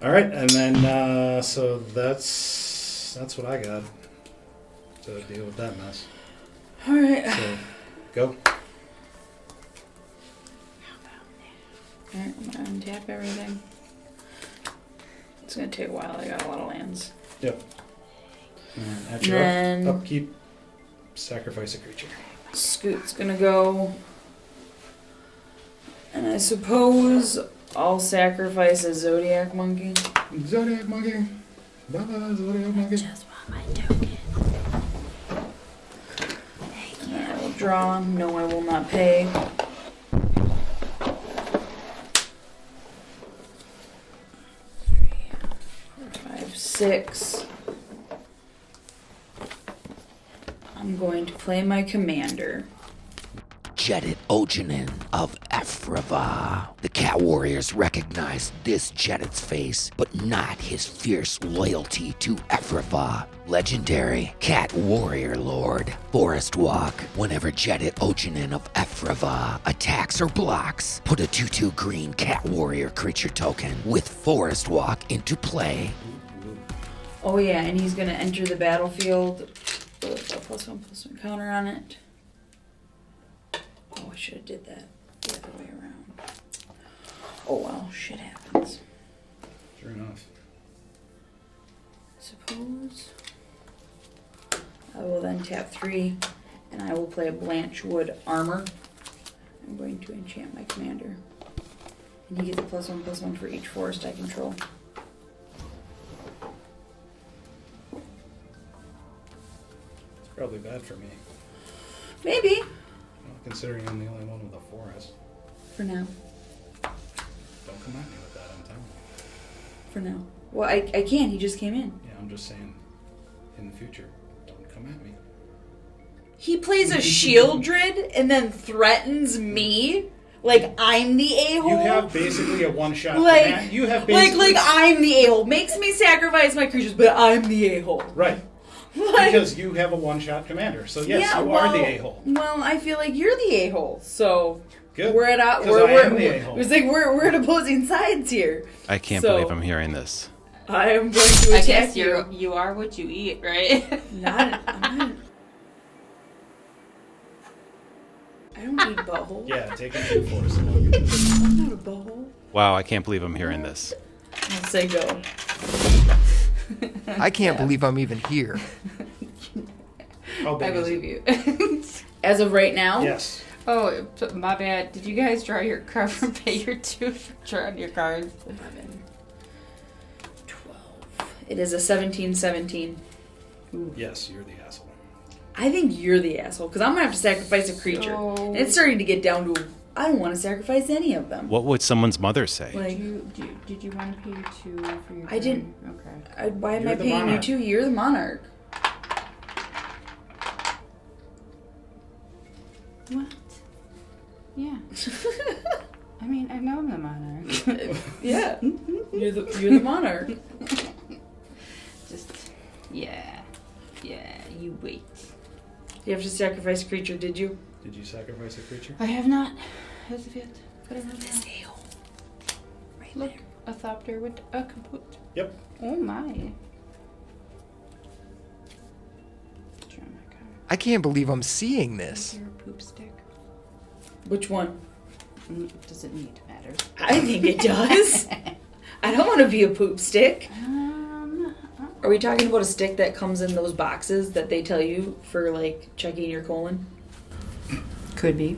All right, and then so that's what I got to deal with that mess. All right. So go. Alright, I'm gonna untap everything. It's gonna take a while. I got a lot of lands. Yep. And at your Then- upkeep, sacrifice a creature. Scoot's gonna go. And I suppose I'll sacrifice a Zodiac Monkey. Zodiac Monkey. Bye-bye, Zodiac Monkey. Just want my token. And I will draw. No, I will not pay. 3, 4, 5, 6. I'm going to play my commander. Jedit Ojanen of Efrava. The Cat Warriors recognized this Jedit's face, but not his fierce loyalty to Efrava. Legendary Cat Warrior Lord. Forest Walk. Whenever Jedit Ojanen of Efrava attacks or blocks, put a 2/2 green Cat Warrior creature token with Forest Walk into play. Oh yeah, and he's gonna enter the battlefield with a +1/+1 counter on it. Oh, I should have did that the other way around. Oh well, shit happens. Sure enough. Suppose I will then tap 3, and I will play a Blanchwood Armor. I'm going to enchant my commander, and he gets a +1/+1 for each forest I control. Probably bad for me. Maybe. Well, considering I'm the only one with a forest. For now. Don't come at me with that, I'm telling you. For now. Well, I can't. He just came in. Yeah, I'm just saying, in the future, don't come at me. He plays a Shieldred and then threatens me like I'm the a-hole. You have basically a one-shot like, command. You have basically... like I'm the a-hole. Makes me sacrifice my creatures, but I'm the a-hole. Right. Like, because you have a one-shot commander. So yes, yeah, you are the a-hole. Well, I feel like you're the a-hole. So Good. we're at I am the a-hole. It's like we're at opposing sides here. I can't So- believe I'm hearing this. I am going to I attack guess you. you are what you eat, right? I'm not. I don't need butthole. Yeah, take it to the forest. I'm not a butthole. Wow, I can't believe I'm hearing this. I'll say go. I can't believe I'm even here. How big I is believe it? you. As of right now, Yes. Oh, my bad. Did you guys draw your card from pay your 2 for drawing your cards? 11, 12. It is a 17-17. Yes, you're the asshole. I think you're the asshole because I'm gonna have to sacrifice a creature, So- and it's starting to get down to I don't want to sacrifice any of them. What would someone's mother say? Like, Did you want to pay 2 for your I didn't. Okay. Why am You're I the paying monarch. you 2? You're the monarch. What? Yeah. I mean, I know I'm the monarch. Yeah, you're the monarch. Just, yeah. Yeah, you wait. You have to sacrifice a creature, did you? Did you sacrifice a creature? I have not, as of yet. But I have This not. a-hole. Right Look, there. a Thopter with a kaput. Yep. Oh my. Draw my card. I can't believe I'm seeing this. Is there a poop stick? Which one? Does it need to matter? I think it does. I don't want to be a poop stick. Are we talking about a stick that comes in those boxes that they tell you for like checking your colon? Could be.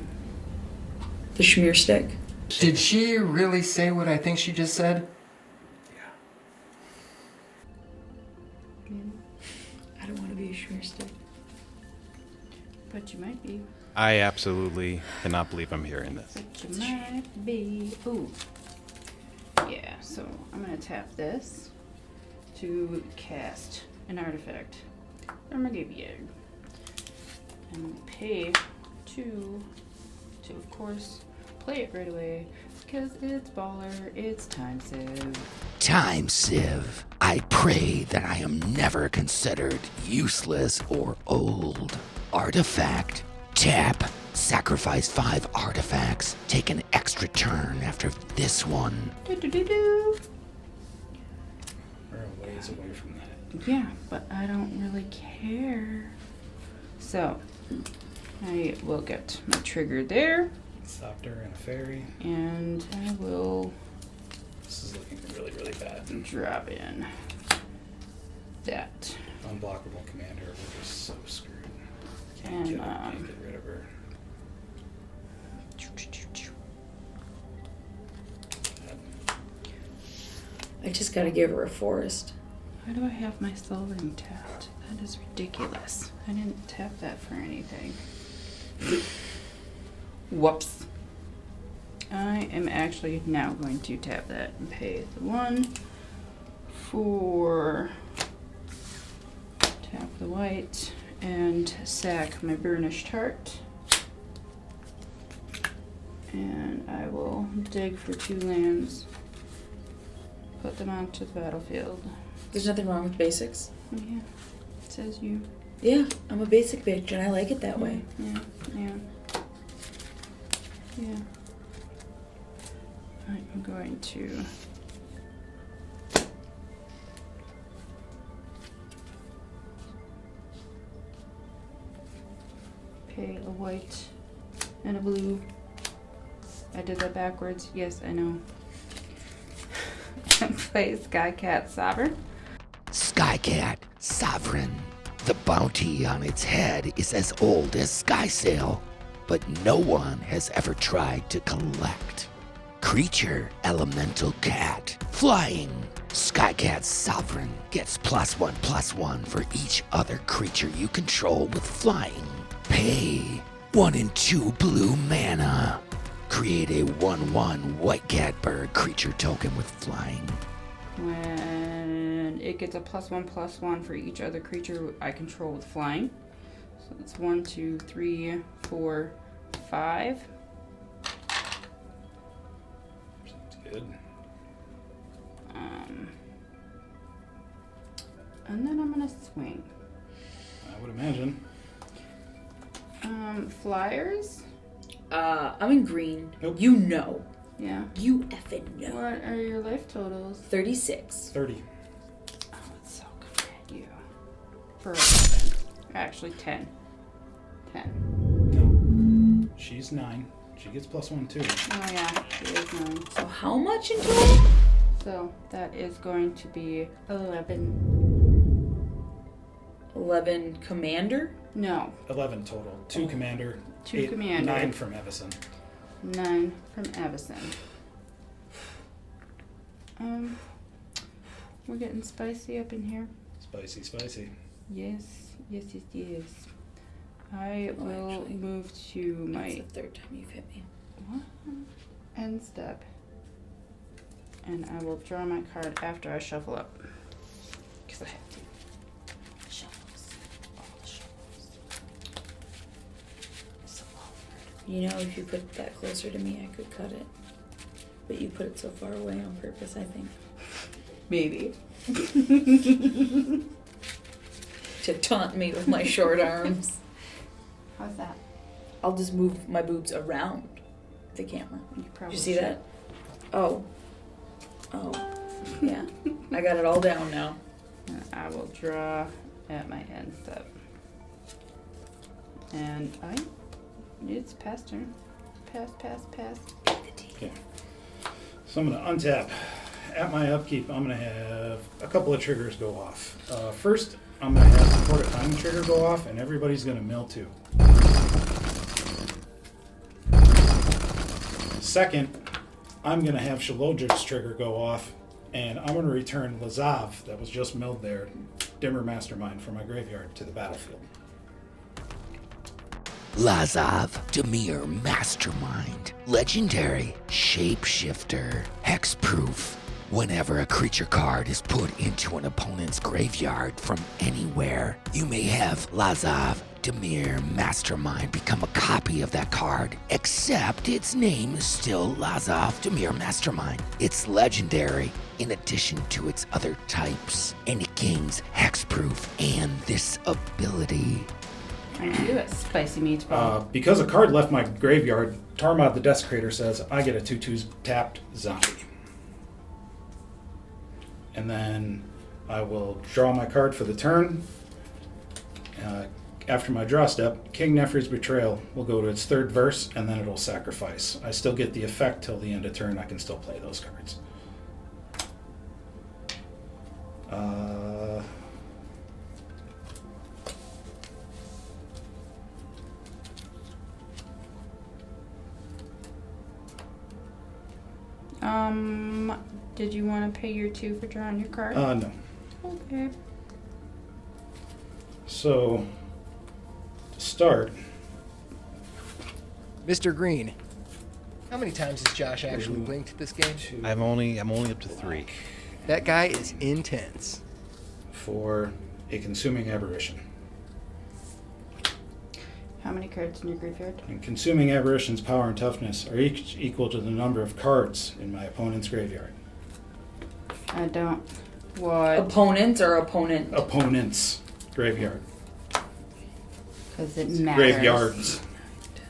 The schmear stick. Did she really say what I think she just said? I don't want to be a schmear stick. But you might be. I absolutely cannot believe I'm hearing this. But you might be. Ooh. Yeah, so I'm going to tap this to cast an artifact. Ramirez. And pay 2 to, of course, play it right away. Because it's baller, it's time save. Time sieve. I pray that I am never considered useless or old. Artifact. Tap. Sacrifice 5 artifacts. Take an extra turn after this one. Do-do-do-do. We're a ways away from that. Yeah, but I don't really care. So, I will get my trigger there, Thopter and a fairy. and I will This is looking really, really bad. drop in that. Unblockable commander. We're just so screwed. Can't And, kill her, can't get rid of her. I just gotta give her a forest. Why do I have my Soul Ring tapped? That is ridiculous. I didn't tap that for anything. Whoops. I am actually now going to tap that and pay the 1 for tap the white and sack my burnished heart. And I will dig for 2 lands, put them onto the battlefield. There's nothing wrong with basics. Yeah, it says you. Yeah, I'm a basic bitch and I like it that way. Yeah, yeah. Yeah. I'm going to pay a white and a blue. I did that backwards. Yes, I know. And play Skycat Sovereign. Skycat Sovereign. The bounty on its head is as old as Skysail, but no one has ever tried to collect. Creature Elemental Cat. Flying. Skycat's Sovereign gets +1/+1 for each other creature you control with flying. Pay 1 and 2 blue mana. Create a 1/1 white catbird creature token with flying. When it gets a +1/+1 for each other creature I control with flying. So it's 1, 2, 3, 4, 5. Sounds good. And then I'm gonna swing. I would imagine. Flyers? I'm in green. Nope. You know. Yeah. You effing know. What are your life totals? 36. 30. Oh, it's so good at you. For 11. Actually, 10. 10. No. She's 9. She gets +1 too. Oh, yeah. She is 9. So how much in total? So that is going to be 11. 11 commander? No. 11 total. 2 commander. 2 commander. 9 from Evison. 9 from Evison. We're getting spicy up in here. Spicy, spicy. Yes. Yes, yes, yes. I will actually, move to my That's the third time you've hit me. end step. And I will draw my card after I shuffle up. Because I have to. Shovels. All the shuffles. So awkward. You know, if you put that closer to me, I could cut it. But you put it so far away on purpose, I think. Maybe. To taunt me with my short arms. How's that? I'll just move my boobs around the camera. You Did probably you see should. that? Oh. Oh. Yeah. I got it all down now. And I will draw at my end step. And it's past turn. Pass. Okay. So I'm going to untap. At my upkeep, I'm going to have a couple of triggers go off. First, I'm going to have the Port of Time trigger go off, and everybody's going to mill 2. Second, I'm going to have Shalodric's trigger go off, and I'm going to return Lazav, that was just milled there, Dimmer Mastermind, from my graveyard to the battlefield. Lazav, Demir Mastermind, Legendary Shapeshifter, Hexproof. Whenever a creature card is put into an opponent's graveyard from anywhere, you may have Lazav, Demir Mastermind become a copy of that card, except its name is still Lazav, Demir Mastermind. It's legendary in addition to its other types, and it gains Hexproof and this ability. I do it. Spicy meatball. Because a card left my graveyard, Tormod the Desecrator says I get a 2/2 tapped zombie. And then I will draw my card for the turn. After my draw step, King Nefri's Betrayal will go to its 3rd verse, and then it'll sacrifice. I still get the effect till the end of turn. I can still play those cards. Did you want to pay your 2 for drawing your card? No. Okay. So, to start, Mr. Green, how many times has Josh actually blinked this game? I'm only up to 3. That guy is intense. for a Consuming Aberration. How many cards in your graveyard? And Consuming Aberration's power and toughness are each equal to the number of cards in my opponent's graveyard. I don't. What? Opponents or opponent? Opponent's graveyard. Because it matters. Graveyards.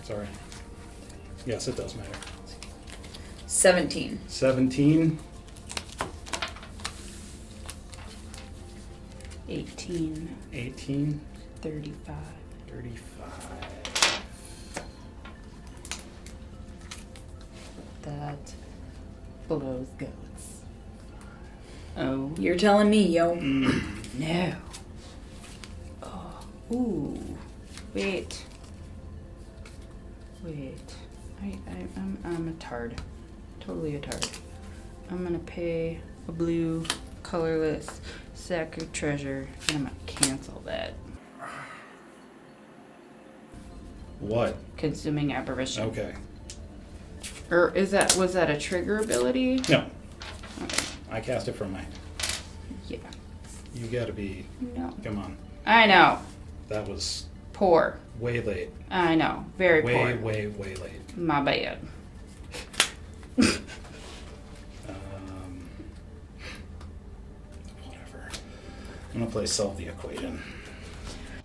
Sorry. Yes, it does matter. 17. 17. 18. 18. 35. 35. That blows goats. Oh. You're telling me, yo. No. Oh. Ooh. Wait. I'm a tard. Totally a tard. I'm gonna pay a blue colorless sack of treasure. And I'm gonna cancel that. What? Consuming apparition. Okay. Or was that a trigger ability? No. Okay. I cast it from my... Yeah. You gotta be... No. Come on. I know. That was Poor. way late. I know. Very poor. Way late. My bad. Whatever. I'm gonna play Solve the Equation.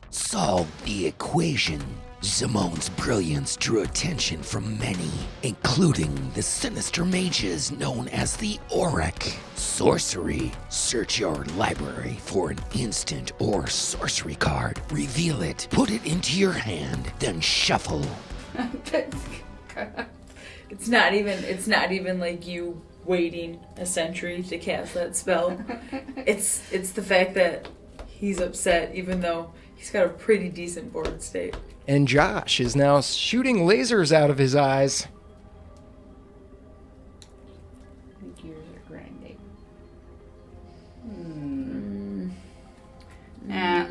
Solve the equation. Zamon's brilliance drew attention from many, including the sinister mages known as the Auric. Sorcery. Search your library for an instant or sorcery card. Reveal it, put it into your hand, then shuffle. It's not even like you waiting a century to cast that spell. It's the fact that he's upset even though he's got a pretty decent board state. And Josh is now shooting lasers out of his eyes. Gears are grinding.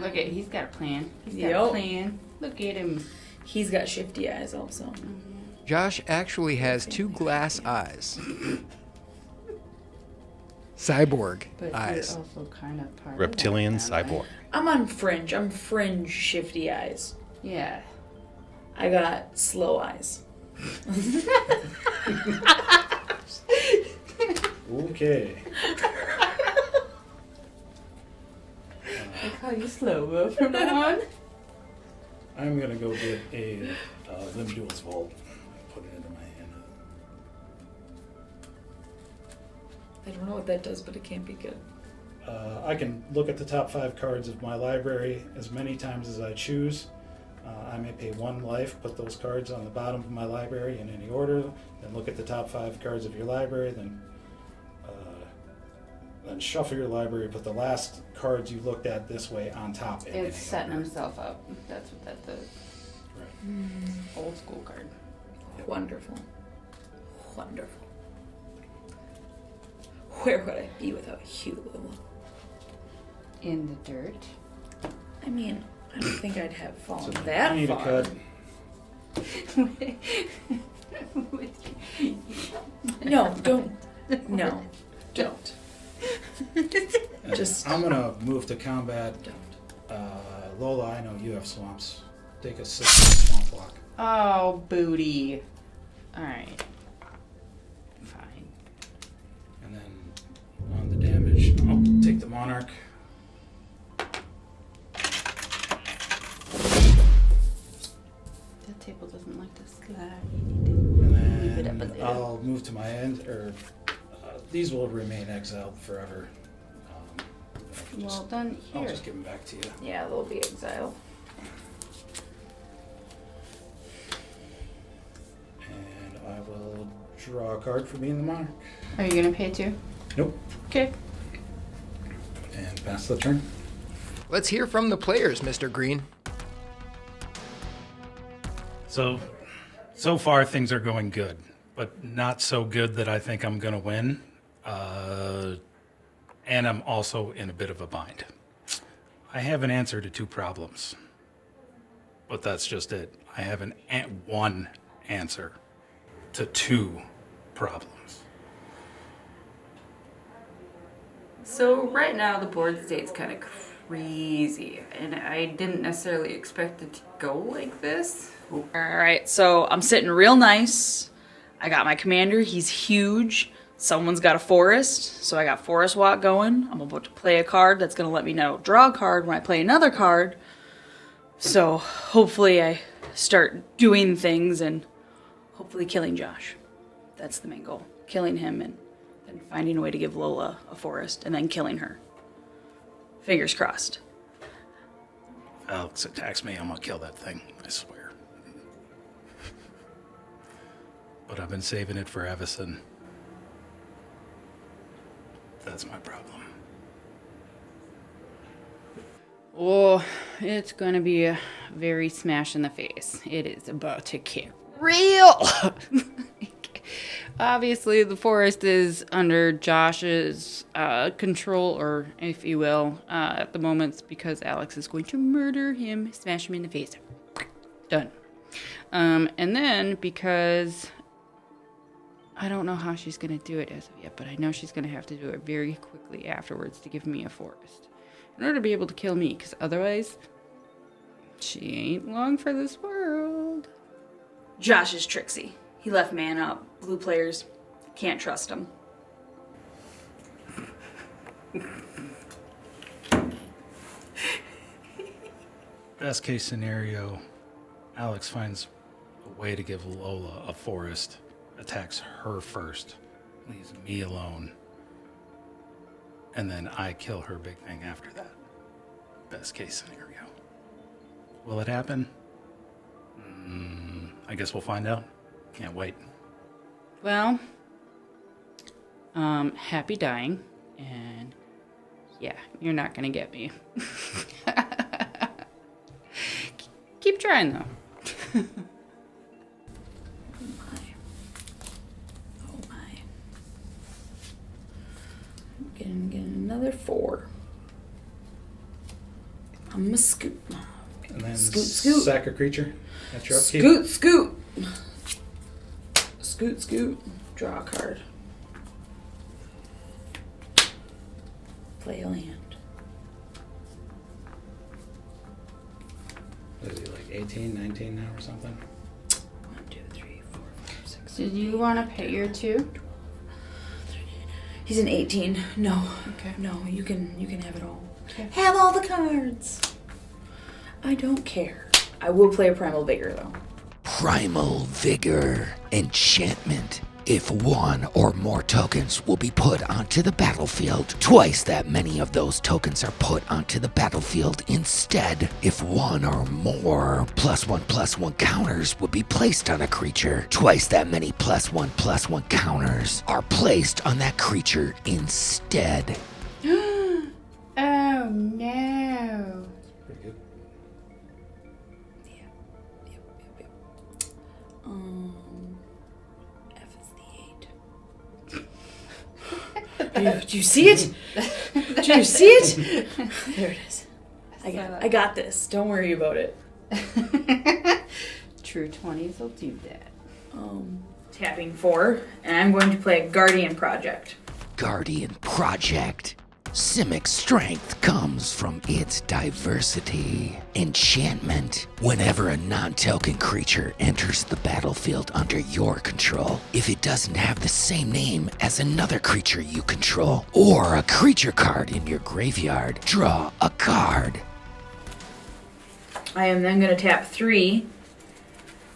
Look at, he's got a plan. He's got a plan. Look at him. He's got shifty eyes also. Josh actually has 2 glass eyes. Cyborg But eyes. you're also kind of part Reptilian of that, cyborg. right? I'm on fringe. I'm fringe shifty eyes. Yeah. I got slow eyes. Okay. I call you slow from now on. I'm gonna go get a Limb Duel's Vault. Put it into my hand. I don't know what that does, but it can't be good. I can look at the top 5 cards of my library as many times as I choose. I may pay 1 life, put those cards on the bottom of my library in any order, then look at the top 5 cards of your library, then shuffle your library, put the last cards you looked at this way on top. In It's any setting order. himself up. That's what that does. Right. Old school card. Wonderful. Wonderful. Where would I be without you, Lola? In the dirt. I mean, I don't think I'd have fallen So that I need far. a cut. No, don't. No, don't. Just I'm gonna move to combat. don't. Lola, I know you have swamps. Take a 6 swamp block. Oh, booty. Alright. Fine. And then on the damage, I'll take the Monarch. That table doesn't like to slide. And Leave it up a then little. I'll move to my end, or these will remain exiled forever. I can Well done. I'll Here. just give them back to you. Yeah, they'll be exiled. And I will draw a card for being the Monarch. Are you gonna pay 2? Nope. Okay. And pass the turn. Let's hear from the players, Mr. Green. So far things are going good, but not so good that I think I'm going to win. And I'm also in a bit of a bind. I have an answer to 2 problems, but that's just it. I have one answer to 2 problems. So right now the board state's kind of crazy, and I didn't necessarily expect it to go like this. All right, so I'm sitting real nice. I got my commander. He's huge. Someone's got a forest, so I got Forest Walk going. I'm about to play a card that's going to let me know draw a card when I play another card. So hopefully I start doing things and hopefully killing Josh. That's the main goal. Killing him and then finding a way to give Lola a forest and then killing her. Fingers crossed. If Alex attacks me, I'm going to kill that thing, I swear. But I've been saving it for Evison. That's my problem. Oh, it's gonna be a very smash in the face. It is about to get real. Obviously, the forest is under Josh's control, or if you will, at the moment, because Alex is going to murder him, smash him in the face. Done. And then, because I don't know how she's going to do it as of yet, but I know she's going to have to do it very quickly afterwards to give me a forest. In order to be able to kill me, because otherwise, she ain't long for this world. Josh is tricksy. He left man up. Blue players, can't trust him. Best case scenario, Alex finds a way to give Lola a forest, attacks her first, leaves me alone, and then I kill her big thing after that. Best case scenario. Will it happen? I guess we'll find out. Can't wait. Well, happy dying, and yeah, you're not gonna get me. Keep trying, though. Oh my. Getting another 4. I'm gonna scoot. And then Scoot. sack a creature. That's your upkeep. Scoot. Scoot. Draw a card. Play a land. What is he, like 18, 19 now or something? 1, 2, 3, 4, 5, 6. Did you want to pay your 2? He's an 18. No. Okay. No, you can have it all. Okay. Have all the cards. I don't care. I will play a Primal Vigor though. Primal Vigor. Enchantment. If one or more tokens will be put onto the battlefield, twice that many of those tokens are put onto the battlefield instead. If one or more +1/+1 counters would be placed on a creature, twice that many +1/+1 counters are placed on that creature instead. Oh no. Pretty good. F is the 8. Do you see it? Do you see it? There it is. I got this. Don't worry about it. True 20s will do that. Tapping 4, and I'm going to play Guardian Project. Guardian Project. Simic strength comes from its diversity. Enchantment. Whenever a non-token creature enters the battlefield under your control, if it doesn't have the same name as another creature you control, or a creature card in your graveyard, draw a card. I am then going to tap 3,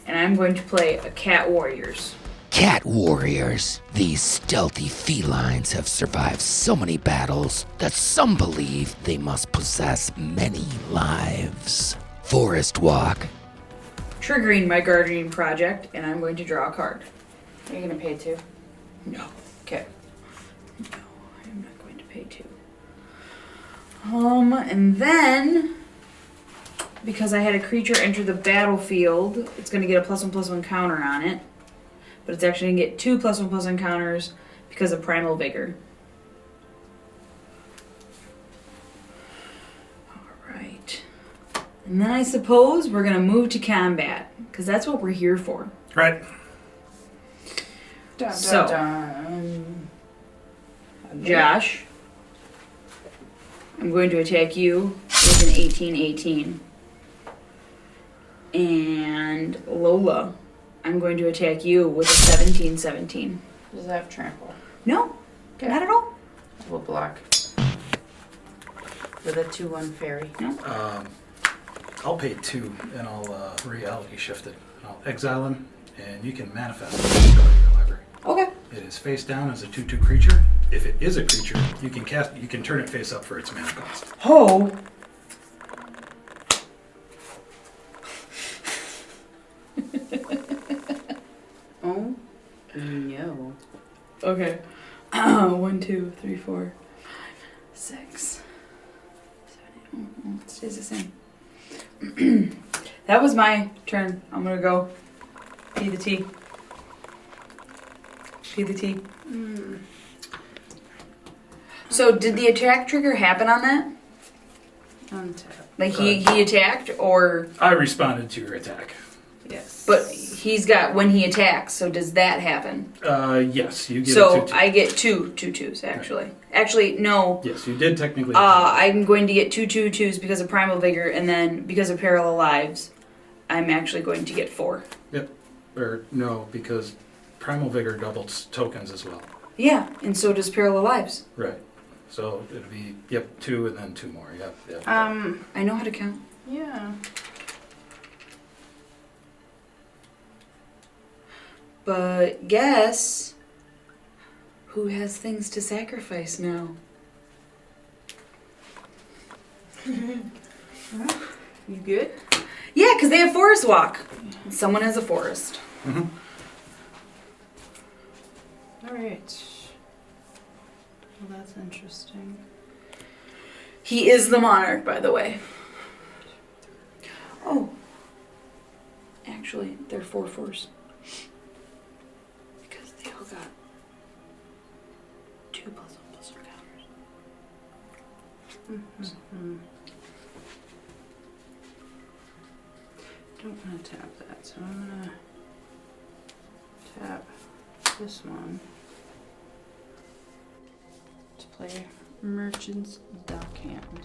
and I'm going to play a Cat Warriors. Cat Warriors. These stealthy felines have survived so many battles that some believe they must possess many lives. Forest Walk. Triggering my Guardian Project, and I'm going to draw a card. Are you going to pay 2? No. Okay. No, I'm not going to pay 2. And then, because I had a creature enter the battlefield, it's going to get a +1/+1 counter on it. But it's actually going to get 2 +1/+1 counters because of Primal Vigor. Alright. And then I suppose we're going to move to combat, because that's what we're here for. Right. So, Josh, I'm going to attack you with an 18-18. And Lola, I'm going to attack you with a 17-17. Does that have trample? No, Okay. not at all. We'll block. With a 2/1 fairy. No. I'll pay 2, and I'll reality shift it. I'll exile him, and you can manifest it from your library. Okay. It is face down as a 2/2 creature. If it is a creature, you can turn it face up for its mana cost. Oh. Oh no. Okay. 1, 2, 3, 4, 5, 6, 7, 8. It stays the same. That was my turn. I'm gonna go P the T. Pay the tea. So did the attack trigger happen on that? Untap. Like he attacked, or I responded to your attack. Yes. but he's got when he attacks. So does that happen? Yes, you get So a 2/2. I get two 2/2s actually. Actually, no. Yes, you did technically. I'm going to get two 2/2s because of Primal Vigor, and then because of Parallel Lives, I'm actually going to get 4. Yep. Or no, because Primal Vigor doubles tokens as well. Yeah, and so does Parallel Lives. Right. So it'd be 2 and then 2 more. Yep. I know how to count. Yeah. But guess who has things to sacrifice now? You good? Yeah, because they have Forest Walk. Someone has a forest. All right. Well, that's interesting. He is the monarch, by the way. Oh. Actually, they're 4/4s. Because they all got 2 +1/+1 counters. Mm-hmm. Don't want to tap that, so I'm gonna tap this one to play Merchant's Dockhand.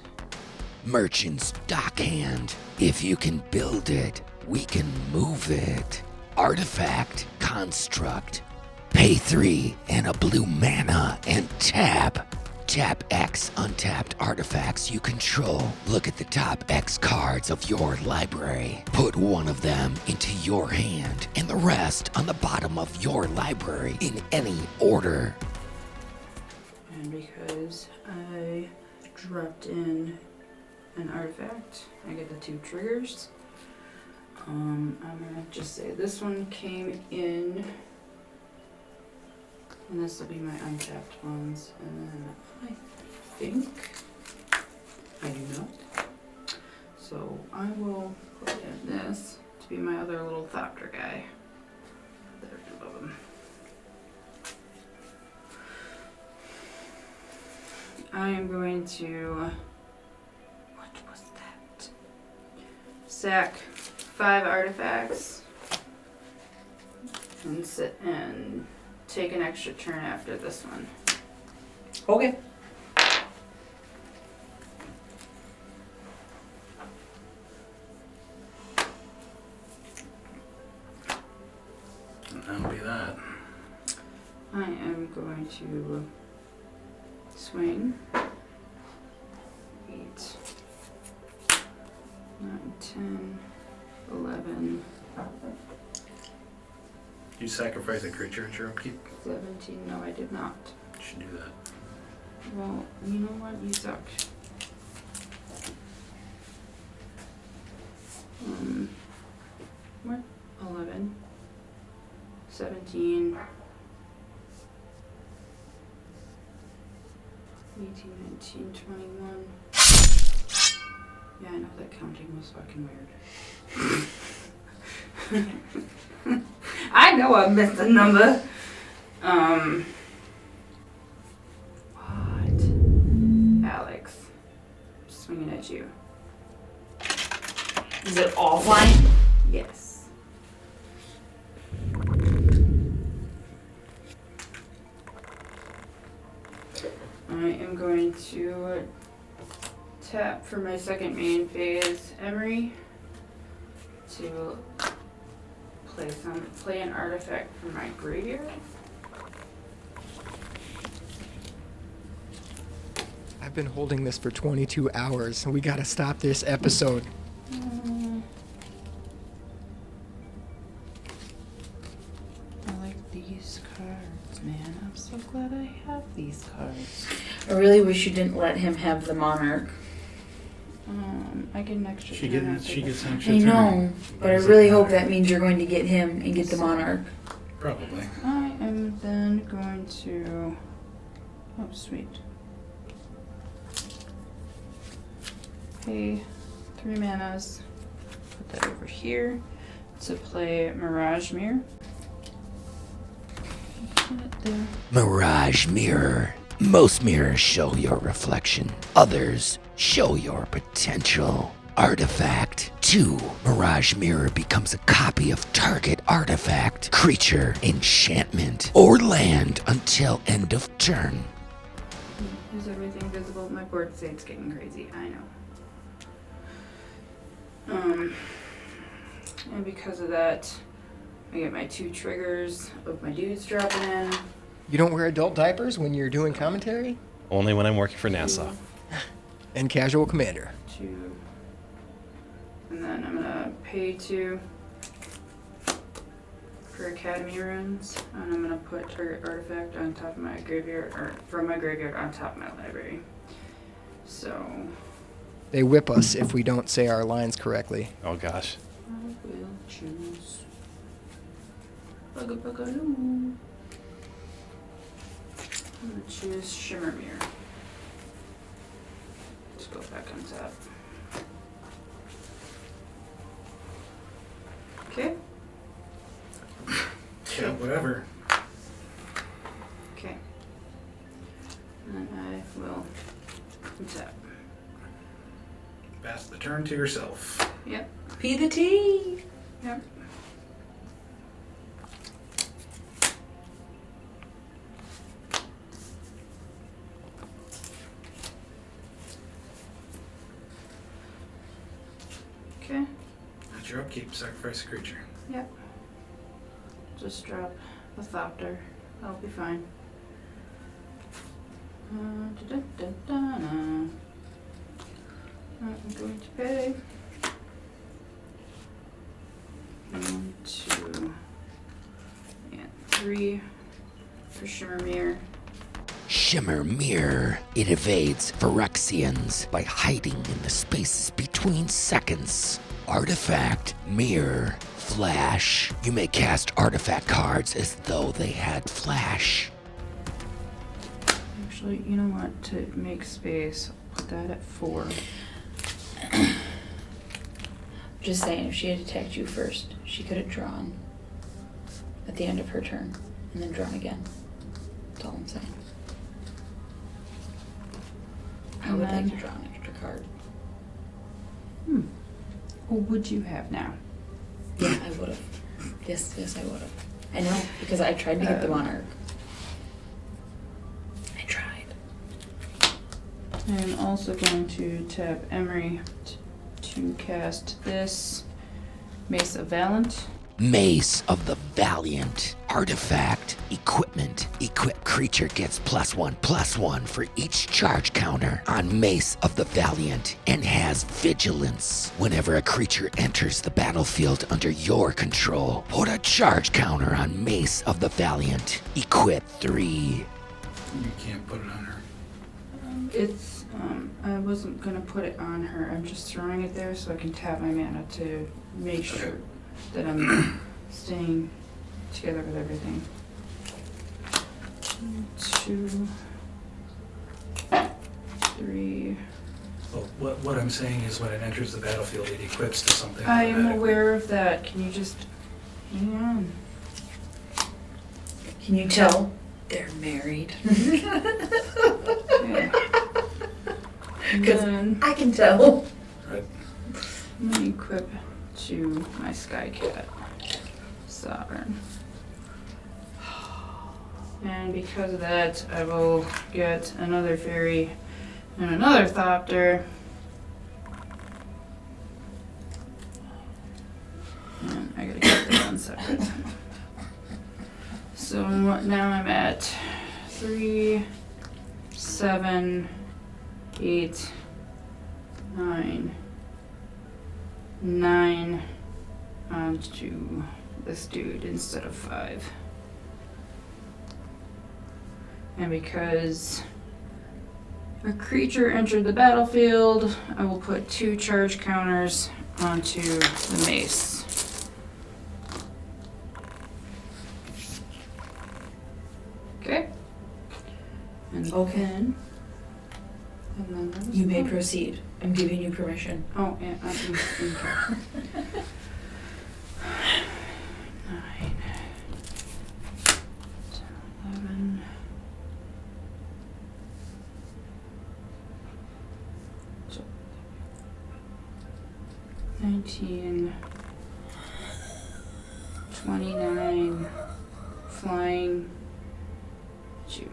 Merchant's Dockhand. If you can build it, we can move it. Artifact, construct. Pay 3 and a blue mana and tap. Tap X untapped artifacts you control. Look at the top X cards of your library. Put one of them into your hand and the rest on the bottom of your library in any order. And because I dropped in an artifact, I get the 2 triggers. I'm gonna just say this one came in, and this will be my untapped ones, and then I think I do not. So I will put in this to be my other little Thopter guy. There, above him. I am going to, what was that? Sack 5 artifacts and sit and take an extra turn after this one. Okay. And that'll be that. I am going to swing 8, 9, 10, 11, You sacrifice a creature at your upkeep? 17. No, I did not. You should do that. Well, you know what? You suck. What? 11, 17, 18, 19, 21. Yeah, I know that counting was fucking weird. I know I missed a number. What? Alex. Swinging at you. Is it all flying? Yes. I am going to tap for my second main phase Emery to play an artifact from my graveyard. I've been holding this for 22 hours. We gotta stop this episode. I like these cards, man. I'm so glad I have these cards. I really wish you didn't let him have the monarch. I get an extra She turn gets after this. an extra I turn. know, but I really hope that means you're going to get him and get the monarch. Probably. I am then going to... Oh, sweet. Pay 3 manas. Put that over here to play Mirage Mirror. Mirage Mirror. Most mirrors show your reflection. Others show your potential. Artifact 2. Mirage Mirror becomes a copy of target artifact, creature, enchantment, or land until end of turn. Is everything visible? My board state's getting crazy, I know. And because of that, I get my 2 triggers of my dudes dropping in. You don't wear adult diapers when you're doing commentary? Only when I'm working for NASA. And Casual Commander. 2. And then I'm gonna pay 2 for Academy runes, and I'm gonna put target artifact on top of my graveyard, or from my graveyard on top of my library. So They whip us if we don't say our lines correctly. Oh gosh. I will choose Bugaboogaloo. I'm gonna choose Shimmer Mirror. Let's go back on top. Okay. Yeah, whatever. Okay. And I will tap. Pass the turn to yourself. Yep. P the T. Yep. Okay. That's your upkeep. Sacrifice a creature. Yep. Just drop the Thopter. That'll be fine. I'm going to pay 1, 2, and 3 for Shimmer Mirror. Shimmer Mirror. It evades Phyrexians by hiding in the spaces between seconds. Artifact, Mirror, Flash. You may cast artifact cards as though they had flash. Actually, you know what? To make space, I'll put that at 4. Just saying, if she had attacked you first, she could have drawn at the end of her turn and then drawn again. That's all I'm saying. I would like to draw an extra card. What would you have now? Yeah, I would have. Yes, I would have. I know, because I tried to get the Monarch. I tried. I'm also going to tap Emery to cast this Mace of Valiant. Mace of the Valiant. Artifact. Equipment. Equipped creature gets +1/+1 for each charge counter on Mace of the Valiant and has Vigilance. Whenever a creature enters the battlefield under your control, put a charge counter on Mace of the Valiant. Equip 3. You can't put it on her. I wasn't gonna put it on her. I'm just throwing it there so I can tap my mana to make sure that I'm staying together with everything. 2, 3. Well, what I'm saying is when it enters the battlefield, it equips to something. I am automatically. aware of that. Can you just hang on? Can you tell they're married? Okay. Because Then I can tell. Right. I'm gonna equip to my Sky Cat Sovereign. And because of that, I will get another fairy and another Thopter. And I gotta get them on separate. So now I'm at 3, 7, 8, 9, 9 onto this dude instead of 5. And because a creature entered the battlefield, I will put 2 charge counters onto the mace. Okay. And Okay. then that was You may all. proceed. I'm giving you permission. Oh, yeah, okay. 9, 10, 29. Flying. Shoot.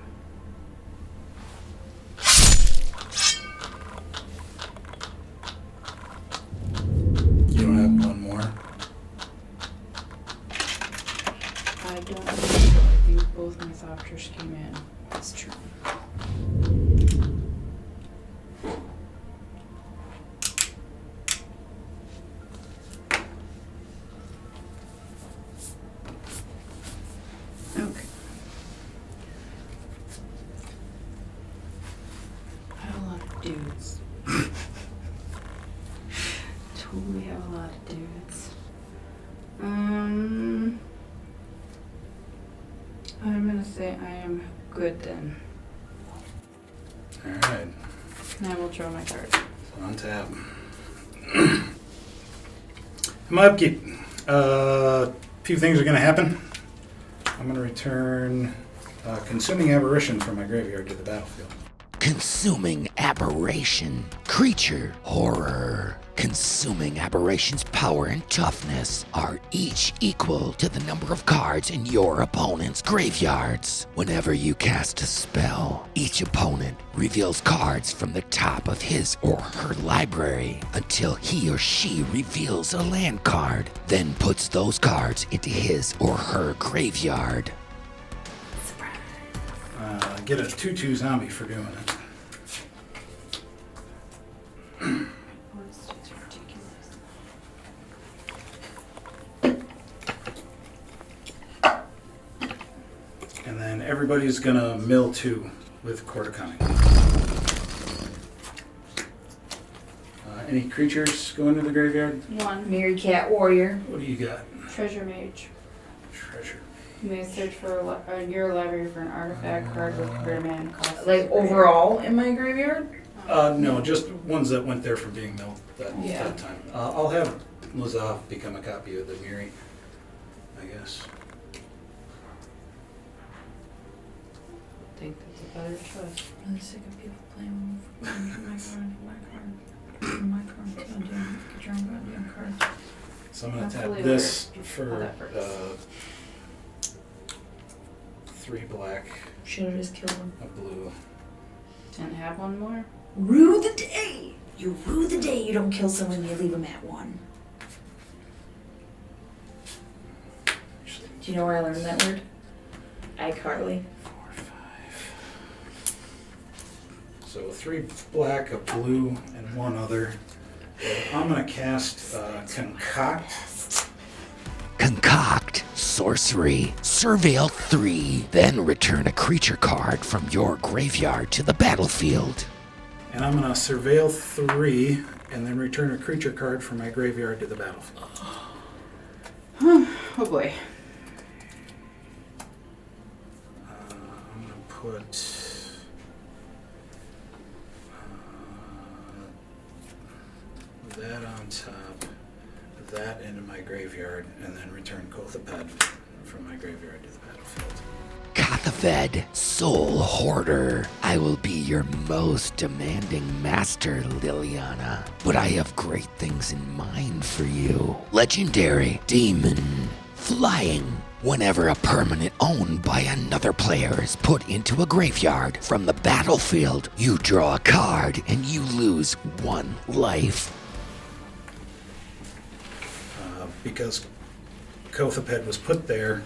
You don't have one more? I don't know. I think both my Thopters came in. That's true. Okay. I have a lot of dudes. Totally have a lot of dudes. I'm gonna say I am good then. Alright, And I will draw my card. so on tap. My upkeep. A few things are going to happen. I'm going to return Consuming Aberration from my graveyard to the battlefield. Consuming Aberration. Creature horror. Consuming Aberration's power and toughness are each equal to the number of cards in your opponent's graveyards. Whenever you cast a spell, each opponent reveals cards from the top of his or her library until he or she reveals a land card, then puts those cards into his or her graveyard. Get a 2/2 zombie for doing it. It's ridiculous. And then everybody's going to mill 2 with Court of Cunning. Any creatures go into the graveyard? One. Mary Cat Warrior. What do you got? Treasure Mage. Treasure. You may search for your library for an artifact card with greater mana cost. Like overall in my graveyard? No, just ones that went there from being milled that time. I'll have Lazav become a copy of the Miri, I guess. I think that's a better choice. I'm really sick of people playing my card. Goddamn, get your own goddamn card. So I'm going to tap Hopefully this how for that works. 3 black, Should've just killed him. a blue. Didn't have one more? Rue the day! You rue the day you don't kill someone, you leave them at 1. Do you know where I learned that word? iCarly. 4, 5. So 3 black, a blue, and 1 other. I'm going to cast Concoct. Concoct sorcery. Surveil 3. Then return a creature card from your graveyard to the battlefield. And I'm going to Surveil 3 and then return a creature card from my graveyard to the battlefield. Oh boy. I'm going to put that on top, that into my graveyard, and then return Kothaped from my graveyard to the battlefield. Kothaped, Soul Hoarder. I will be your most demanding master, Liliana. But I have great things in mind for you. Legendary Demon. Flying. Whenever a permanent owned by another player is put into a graveyard from the battlefield, you draw a card and you lose 1 life. Because Kothaped was put there,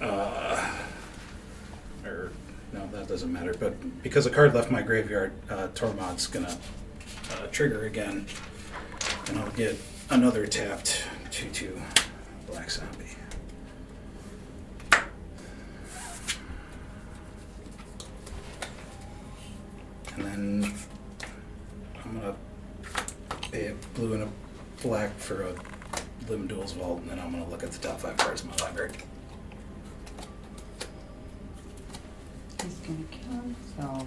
or no, that doesn't matter, but because a card left my graveyard, Tormod's gonna trigger again, and I'll get another tapped 2/2 black zombie. And then I'm gonna pay a blue and a black for a Limb Duel's Vault, and then I'm going to look at the top 5 cards in my library. He's gonna kill himself.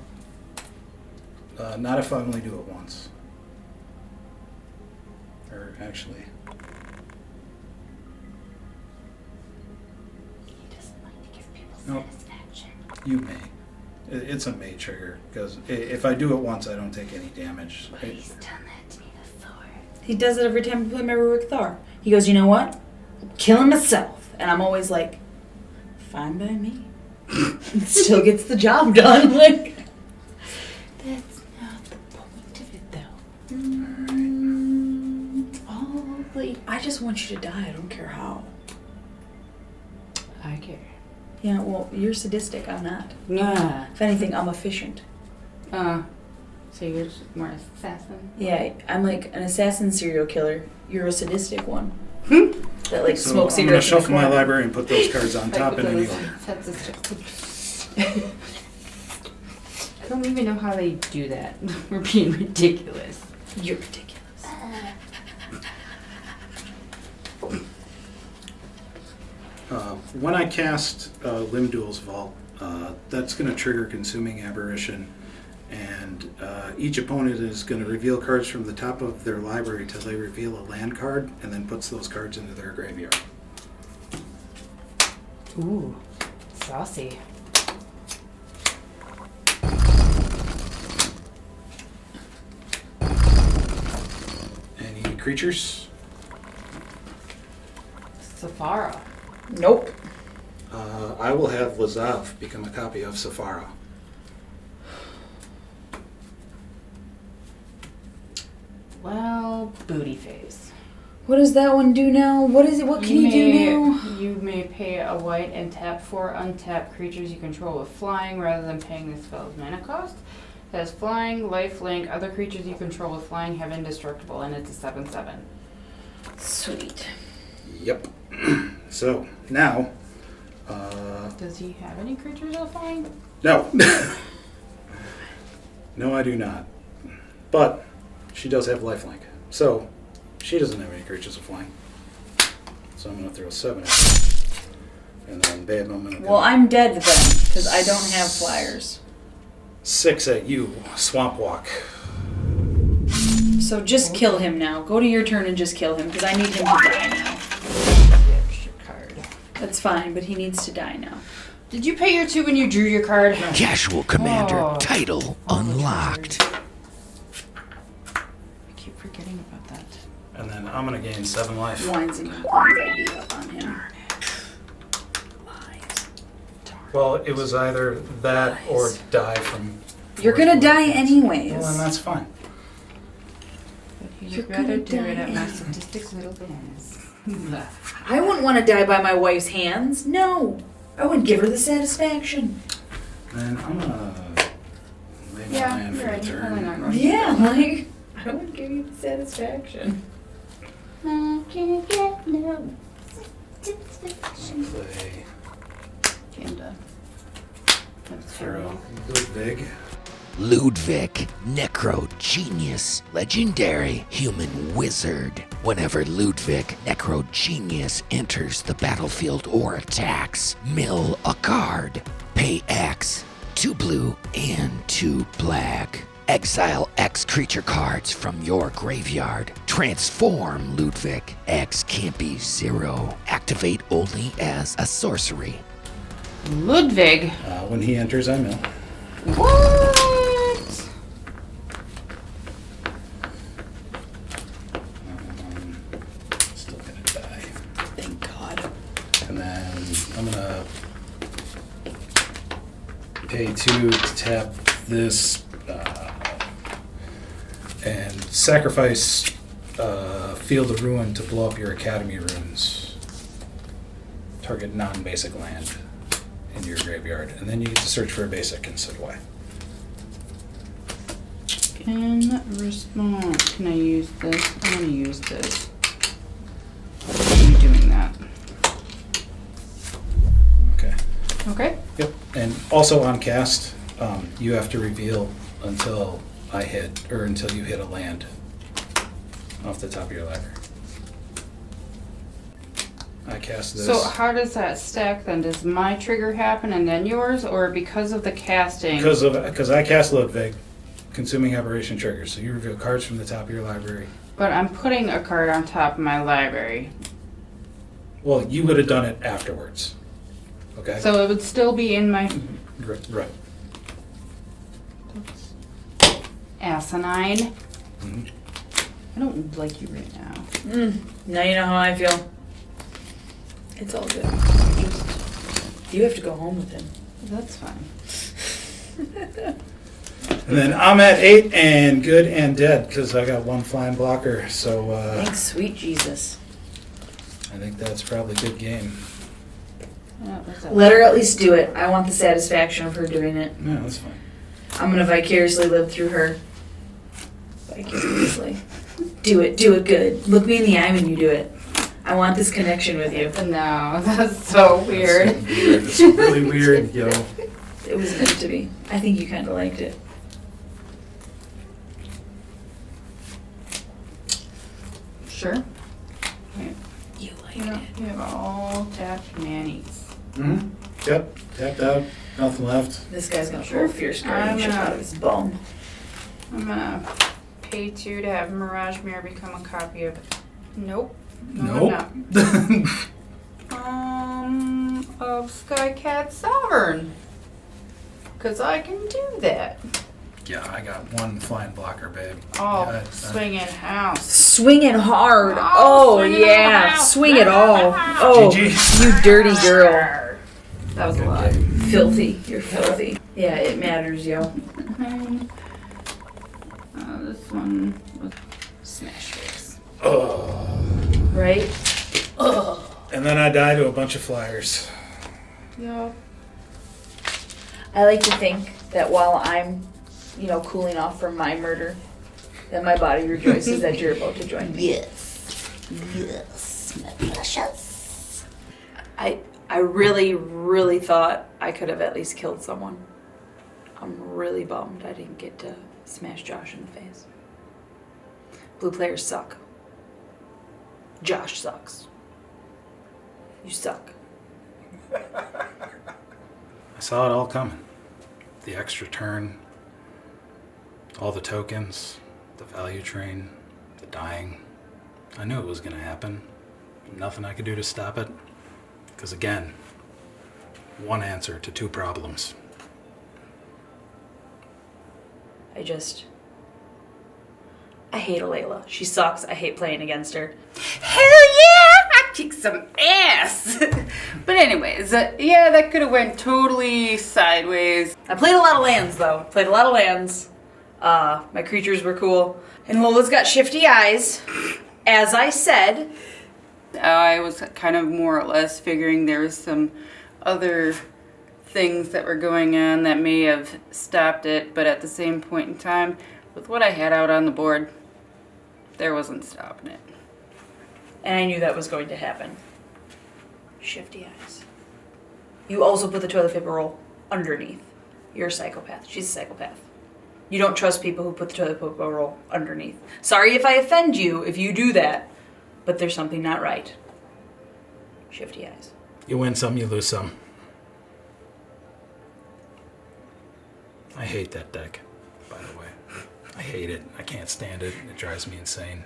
Not if I only do it once. Or actually... He doesn't like to give people Nope. satisfaction. You may. It's a may trigger, because if I do it once, I don't take any damage. He's done that to me to Thor. He does it every time I play my Rurik Thor. He goes, you know what? Kill him myself. and I'm always like, fine by me. It still gets the job done. Like, that's not the point of it, though. Oh, like, I just want you to die. I don't care how. I care. Yeah, well, you're sadistic. I'm not. Yeah. If anything, I'm efficient. So you're just more assassin? Yeah, I'm like an assassin serial killer. You're a sadistic one. That like So smokes I'm going to cigarettes. in the shuffle my corner. library and put those cards on top in any order. I don't even know how they do that. We're being ridiculous. You're ridiculous. When I cast Limduel's Vault, that's going to trigger Consuming Aberration, and each opponent is going to reveal cards from the top of their library till they reveal a land card, and then puts those cards into their graveyard. Ooh, saucy. Any creatures? Safara. Nope. I will have Lazav become a copy of Safara. Well, booty face. What does that one do now? What is it? What can you do now? You may pay a white and tap 4 untapped creatures you control with flying rather than paying the spell's mana cost. It has flying, lifelink. Other creatures you control with flying have indestructible, and it's a 7/7. Sweet. Yep. So, now... Does he have any creatures with flying? No. No, I do not. But she does have lifelink. So, she doesn't have any creatures with flying. So I'm going to throw 7 at her. And then bam, I'm going to Well, I'm dead then, because I don't have flyers. 6 at you, Swamp Walk. So just kill him now. Go to your turn and just kill him, because I need him to die now. Extra card. That's fine, but he needs to die now. Did you pay your 2 when you drew your card? Casual Commander Oh. title unlocked. I keep forgetting about that. And then I'm going to gain 7 life. Wines and complaints I beat up on him. Well, it was either that or die from... You're gonna die anyways. Well, then that's fine. But he You're would rather gonna do it die at my anyways. sadistic little penis. I wouldn't want to die by my wife's hands. No. I wouldn't give her the satisfaction. Then I'm going to lay my Yeah, land you're for right. a You're probably not turn. going to. Yeah, like, I wouldn't give you the satisfaction. I'll play Kinda. That's for terrible. Ludwig. Ludwig, Necro Genius, Legendary Human Wizard. Whenever Ludwig, Necro Genius enters the battlefield or attacks, mill a card. Pay X, 2 blue and 2 black. Exile X creature cards from your graveyard. Transform Ludwig. X can't be 0. Activate only as a sorcery. Ludwig. When he enters, I mill. What? Still gonna die. Thank God. And then I'm gonna pay 2 to tap this and sacrifice Field of Ruin to blow up your Academy runes. Target non-basic land in your graveyard, and then you get to search for a basic, and so do I. In response, can I use this? I'm gonna use this. I'm doing that. Okay. Okay. Yep. And also on cast, you have to reveal until I hit, or until you hit a land off the top of your library. I cast this. So how does that stack then? Does my trigger happen and then yours, or because of the casting? Because I cast Ludwig, Consuming Aberration triggers. So you reveal cards from the top of your library. But I'm putting a card on top of my library. Well, you would have done it afterwards. Okay? So it would still be in my Right. asinine. Mhm. I don't like you right now. Now you know how I feel. It's all good. You have to go home with him. That's fine. And then I'm at 8 and good and dead because I got 1 flying blocker. So Thanks, sweet Jesus. I think that's probably a good game. Let her at least do it. I want the satisfaction of her doing it. Yeah, that's fine. I'm gonna vicariously live through her. Vicariously. Do it good. Look me in the eye when you do it. I want this connection with you. No, that's so weird. It's really weird, yo. It was meant to be. I think you kind of liked it. Sure. You liked Yeah, it. you have all tapped nannies. Mm-hmm. Yep. Tapped out. Nothing left. This guy's gonna Sure. pull a fierce guardianship out of his bum. I'm gonna pay 2 to have Mirage Mirror become a copy of it. Nope. No, I'm not. Of Skycat Sovereign. Because I can do that. Yeah, I got 1 flying blocker, babe. Oh, Yeah, swinging house. Swinging hard. Oh, Oh, swinging yeah. around. Swing it all. Oh, GG. you dirty girl. That was a Good lot. game. Filthy. You're filthy. Yeah, it matters, yo. This one was Smash Face. Right? And then I die to a bunch of flyers. Yeah. I like to think that while I'm, cooling off from my murder, that my body rejoices that you're about to join me. Yes, my precious. I really, really thought I could have at least killed someone. I'm really bummed I didn't get to smash Josh in the face. Blue players suck. Josh sucks. You suck. I saw it all coming. The extra turn, all the tokens, the value train, the dying. I knew it was going to happen. Nothing I could do to stop it. Because again, 1 answer to 2 problems. I hate Alela. She sucks. I hate playing against her. Hell yeah! I kicked some ass! But anyways, yeah, that could have went totally sideways. I played a lot of lands, though. My creatures were cool. And Lola's got shifty eyes. As I said, I was kind of more or less figuring there was some other things that were going on that may have stopped it, but at the same point in time, with what I had out on the board, there wasn't stopping it. and I knew that was going to happen. Shifty eyes. You also put the toilet paper roll underneath. You're a psychopath. She's a psychopath. You don't trust people who put the toilet paper roll underneath. Sorry if I offend you if you do that, but there's something not right. Shifty eyes. You win some, you lose some. I hate that deck, by the way. I hate it. I can't stand it. It drives me insane.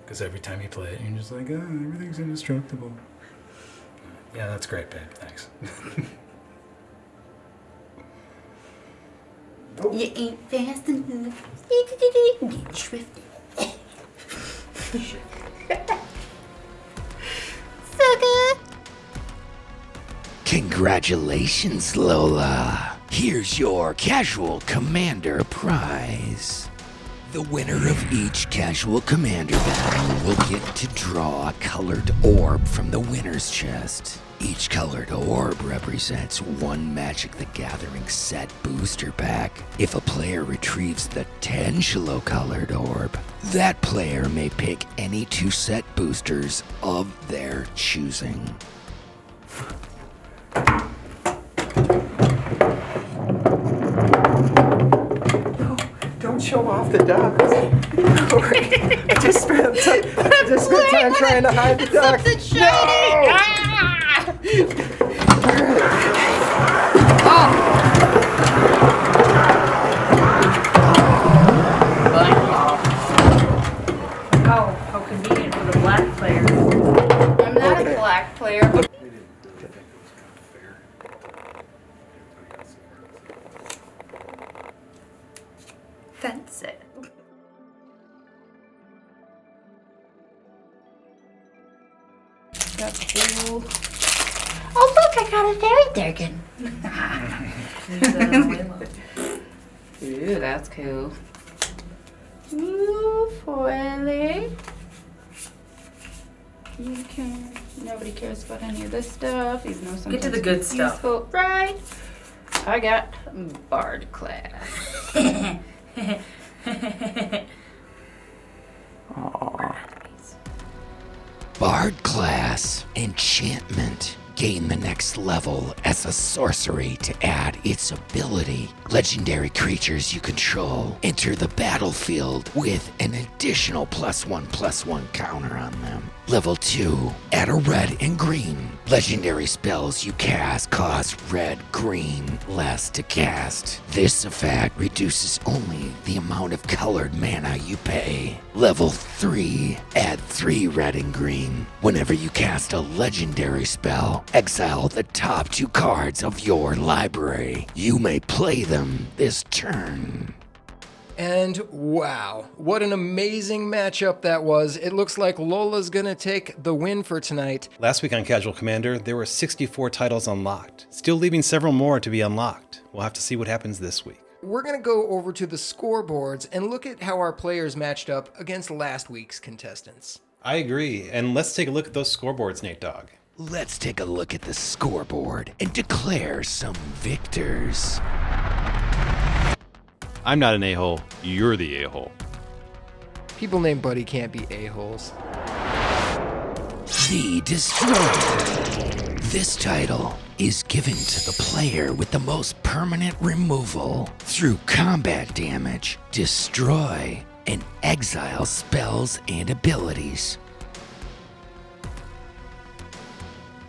Because every time you play it, you're just like, oh, everything's indestructible. Yeah, that's great, babe. Thanks. You ain't fast enough. Get swifty. Sucker. Congratulations, Lola. Here's your Casual Commander prize. The winner of each Casual Commander battle will get to draw a colored orb from the winner's chest. Each colored orb represents one Magic the Gathering set booster pack. If a player retrieves the Tangelo colored orb, that player may pick any 2 set boosters of their choosing. Don't show off the ducks. I just spent time trying to hide the duck. Something shiny! No! Oh, how convenient for the black player. I'm not a black player, but Fence it. That's cool. Oh, look, I got a fairy dragon. Ooh, that's cool. Ooh, foily. Nobody cares about any of this stuff, even though sometimes Get to the good it's stuff. useful. Right. I got Bard class. Bard class enchantment. Gain the next level as a sorcery to add its ability. Legendary creatures you control enter the battlefield with an additional +1/+1 counter on them. Level 2, add a red and green. Legendary spells you cast cost red, green, less to cast. This effect reduces only the amount of colored mana you pay. Level 3, add 3 red and green. Whenever you cast a legendary spell, exile the top 2 cards of your library. You may play them this turn. And wow, what an amazing matchup that was. It looks like Lola's gonna take the win for tonight. Last week on Casual Commander, there were 64 titles unlocked, still leaving several more to be unlocked. We'll have to see what happens this week. We're gonna go over to the scoreboards and look at how our players matched up against last week's contestants. I agree, and let's take a look at those scoreboards, Nate Dogg. Let's take a look at the scoreboard and declare some victors. I'm not an a-hole, you're the a-hole. People named Buddy can't be a-holes. The Destroyer. This title is given to the player with the most permanent removal. Through combat damage, destroy and exile spells and abilities.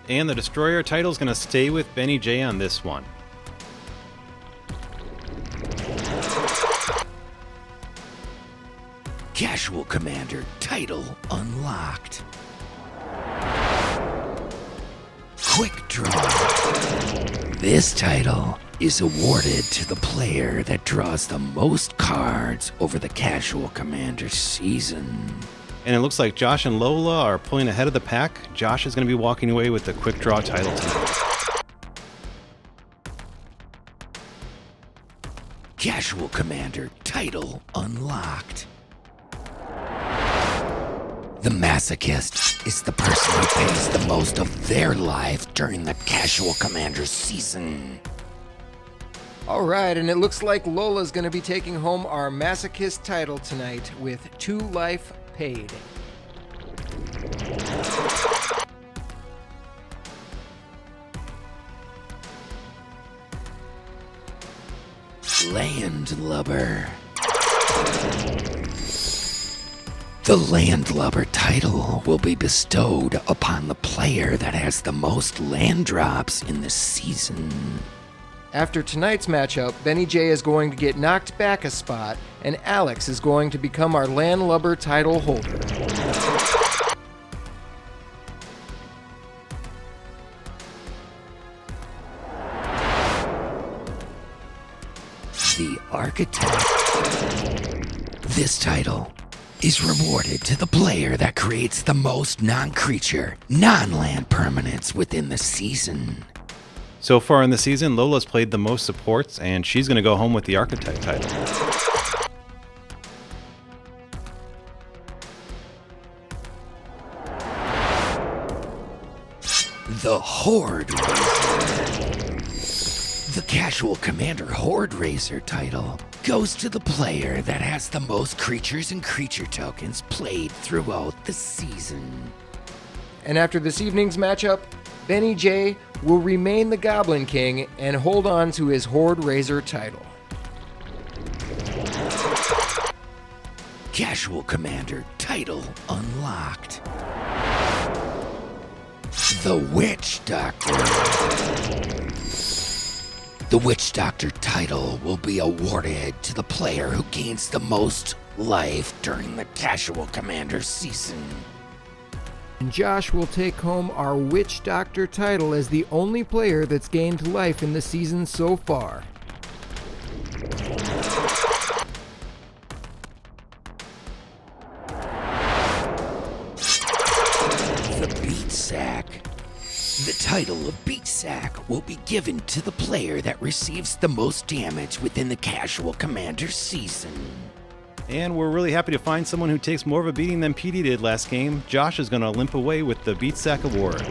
And the Destroyer title is going to stay with Benny J on this one. Casual Commander title unlocked. Quick Draw. This title is awarded to the player that draws the most cards over the Casual Commander season. And it looks like Josh and Lola are pulling ahead of the pack. Josh is going to be walking away with the Quick Draw title tonight. Casual Commander title unlocked. The Masochist is the person who pays the most of their life during the Casual Commander season. All right, and it looks like Lola's gonna be taking home our Masochist title tonight with 2 life paid. Landlubber. The Landlubber title will be bestowed upon the player that has the most land drops in the season. After tonight's matchup, Benny J is going to get knocked back a spot, and Alex is going to become our Landlubber title holder. The Architect. This title is rewarded to the player that creates the most non-creature, non-land permanents within the season. So far in the season, Lola's played the most supports, and she's going to go home with the Architect title. The Horde Raiser. The Casual Commander Horde Raiser title goes to the player that has the most creatures and creature tokens played throughout the season. And after this evening's matchup, Benny J will remain the Goblin King and hold on to his Horde Raiser title. Casual Commander title unlocked. The Witch Doctor. The Witch Doctor title will be awarded to the player who gains the most life during the Casual Commander season. And Josh will take home our Witch Doctor title as the only player that's gained life in the season so far. The Beat Sack. The title of Beat Sack will be given to the player that receives the most damage within the Casual Commander season. And we're really happy to find someone who takes more of a beating than Petey did last game. Josh is going to limp away with the Beat Sack Award.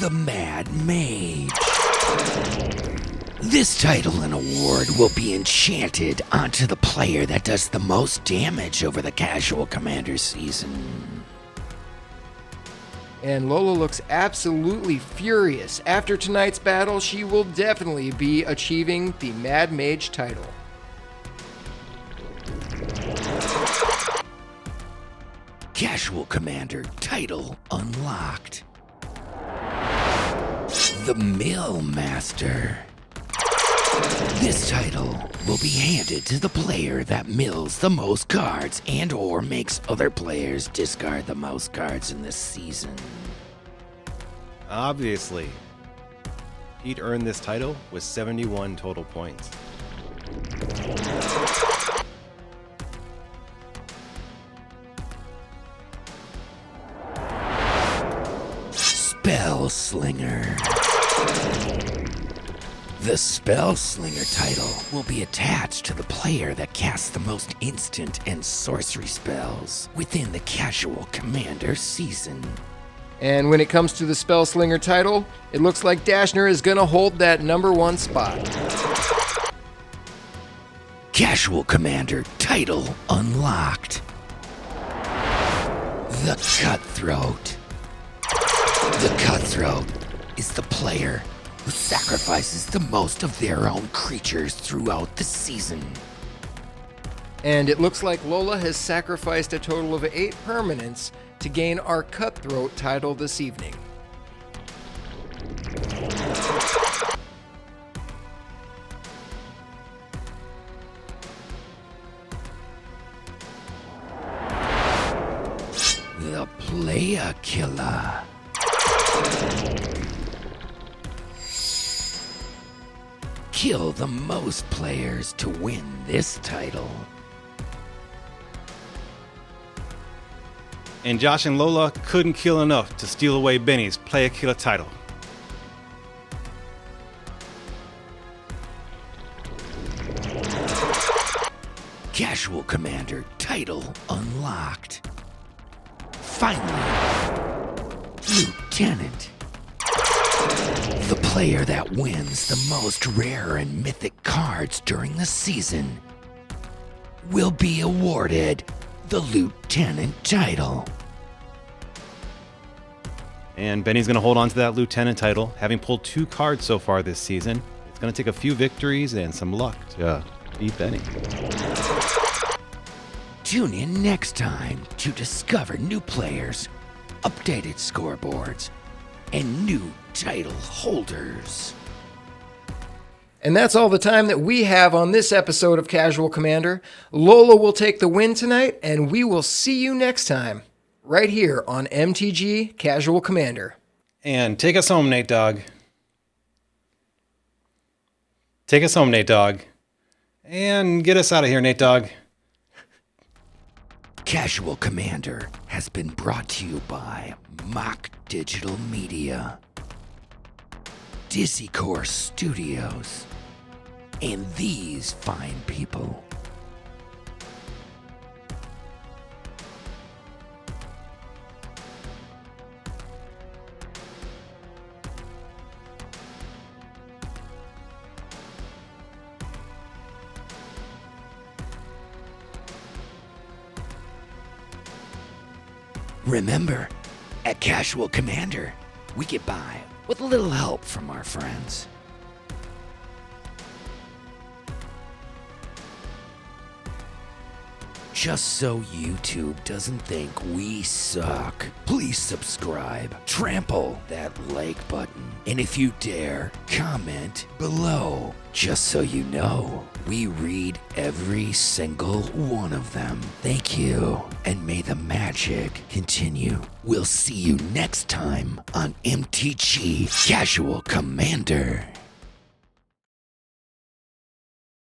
The Mad Mage. This title and award will be enchanted onto the player that does the most damage over the Casual Commander season. And Lola looks absolutely furious. After tonight's battle, she will definitely be achieving the Mad Mage title. Casual Commander title unlocked. The Mill Master. This title will be handed to the player that mills the most cards and or makes other players discard the most cards in this season. Obviously, Pete earned this title with 71 total points. Spell Slinger. The Spell Slinger title will be attached to the player that casts the most instant and sorcery spells within the Casual Commander season. And when it comes to the Spell Slinger title, it looks like Dashner is going to hold that #1 spot. Casual Commander title unlocked. The Cutthroat. The Cutthroat is the player who sacrifices the most of their own creatures throughout the season. And it looks like Lola has sacrificed a total of 8 permanents to gain our Cutthroat title this evening. The Playa Killer. Kill the most players to win this title. And Josh and Lola couldn't kill enough to steal away Benny's Playa Killer title. Casual Commander title unlocked. Finally, Lieutenant. The player that wins the most rare and mythic cards during the season will be awarded the Lieutenant title. And Benny's going to hold on to that Lieutenant title, having pulled 2 cards so far this season. It's going to take a few victories and some luck to beat Benny. Tune in next time to discover new players, updated scoreboards, and new title holders. And that's all the time that we have on this episode of Casual Commander. Lola will take the win tonight, and we will see you next time, right here on MTG Casual Commander. And take us home, Nate Dogg. Take us home, Nate Dogg. And get us out of here, Nate Dogg. Casual Commander has been brought to you by Mock Digital Media, Desecrator Studios, and these fine people. Remember, at Casual Commander, we get by with a little help from our friends. Just so YouTube doesn't think we suck, please subscribe, trample that like button, and if you dare, comment below. Just so you know, we read every single one of them. Thank you, and may the magic continue. We'll see you next time on MTG Casual Commander.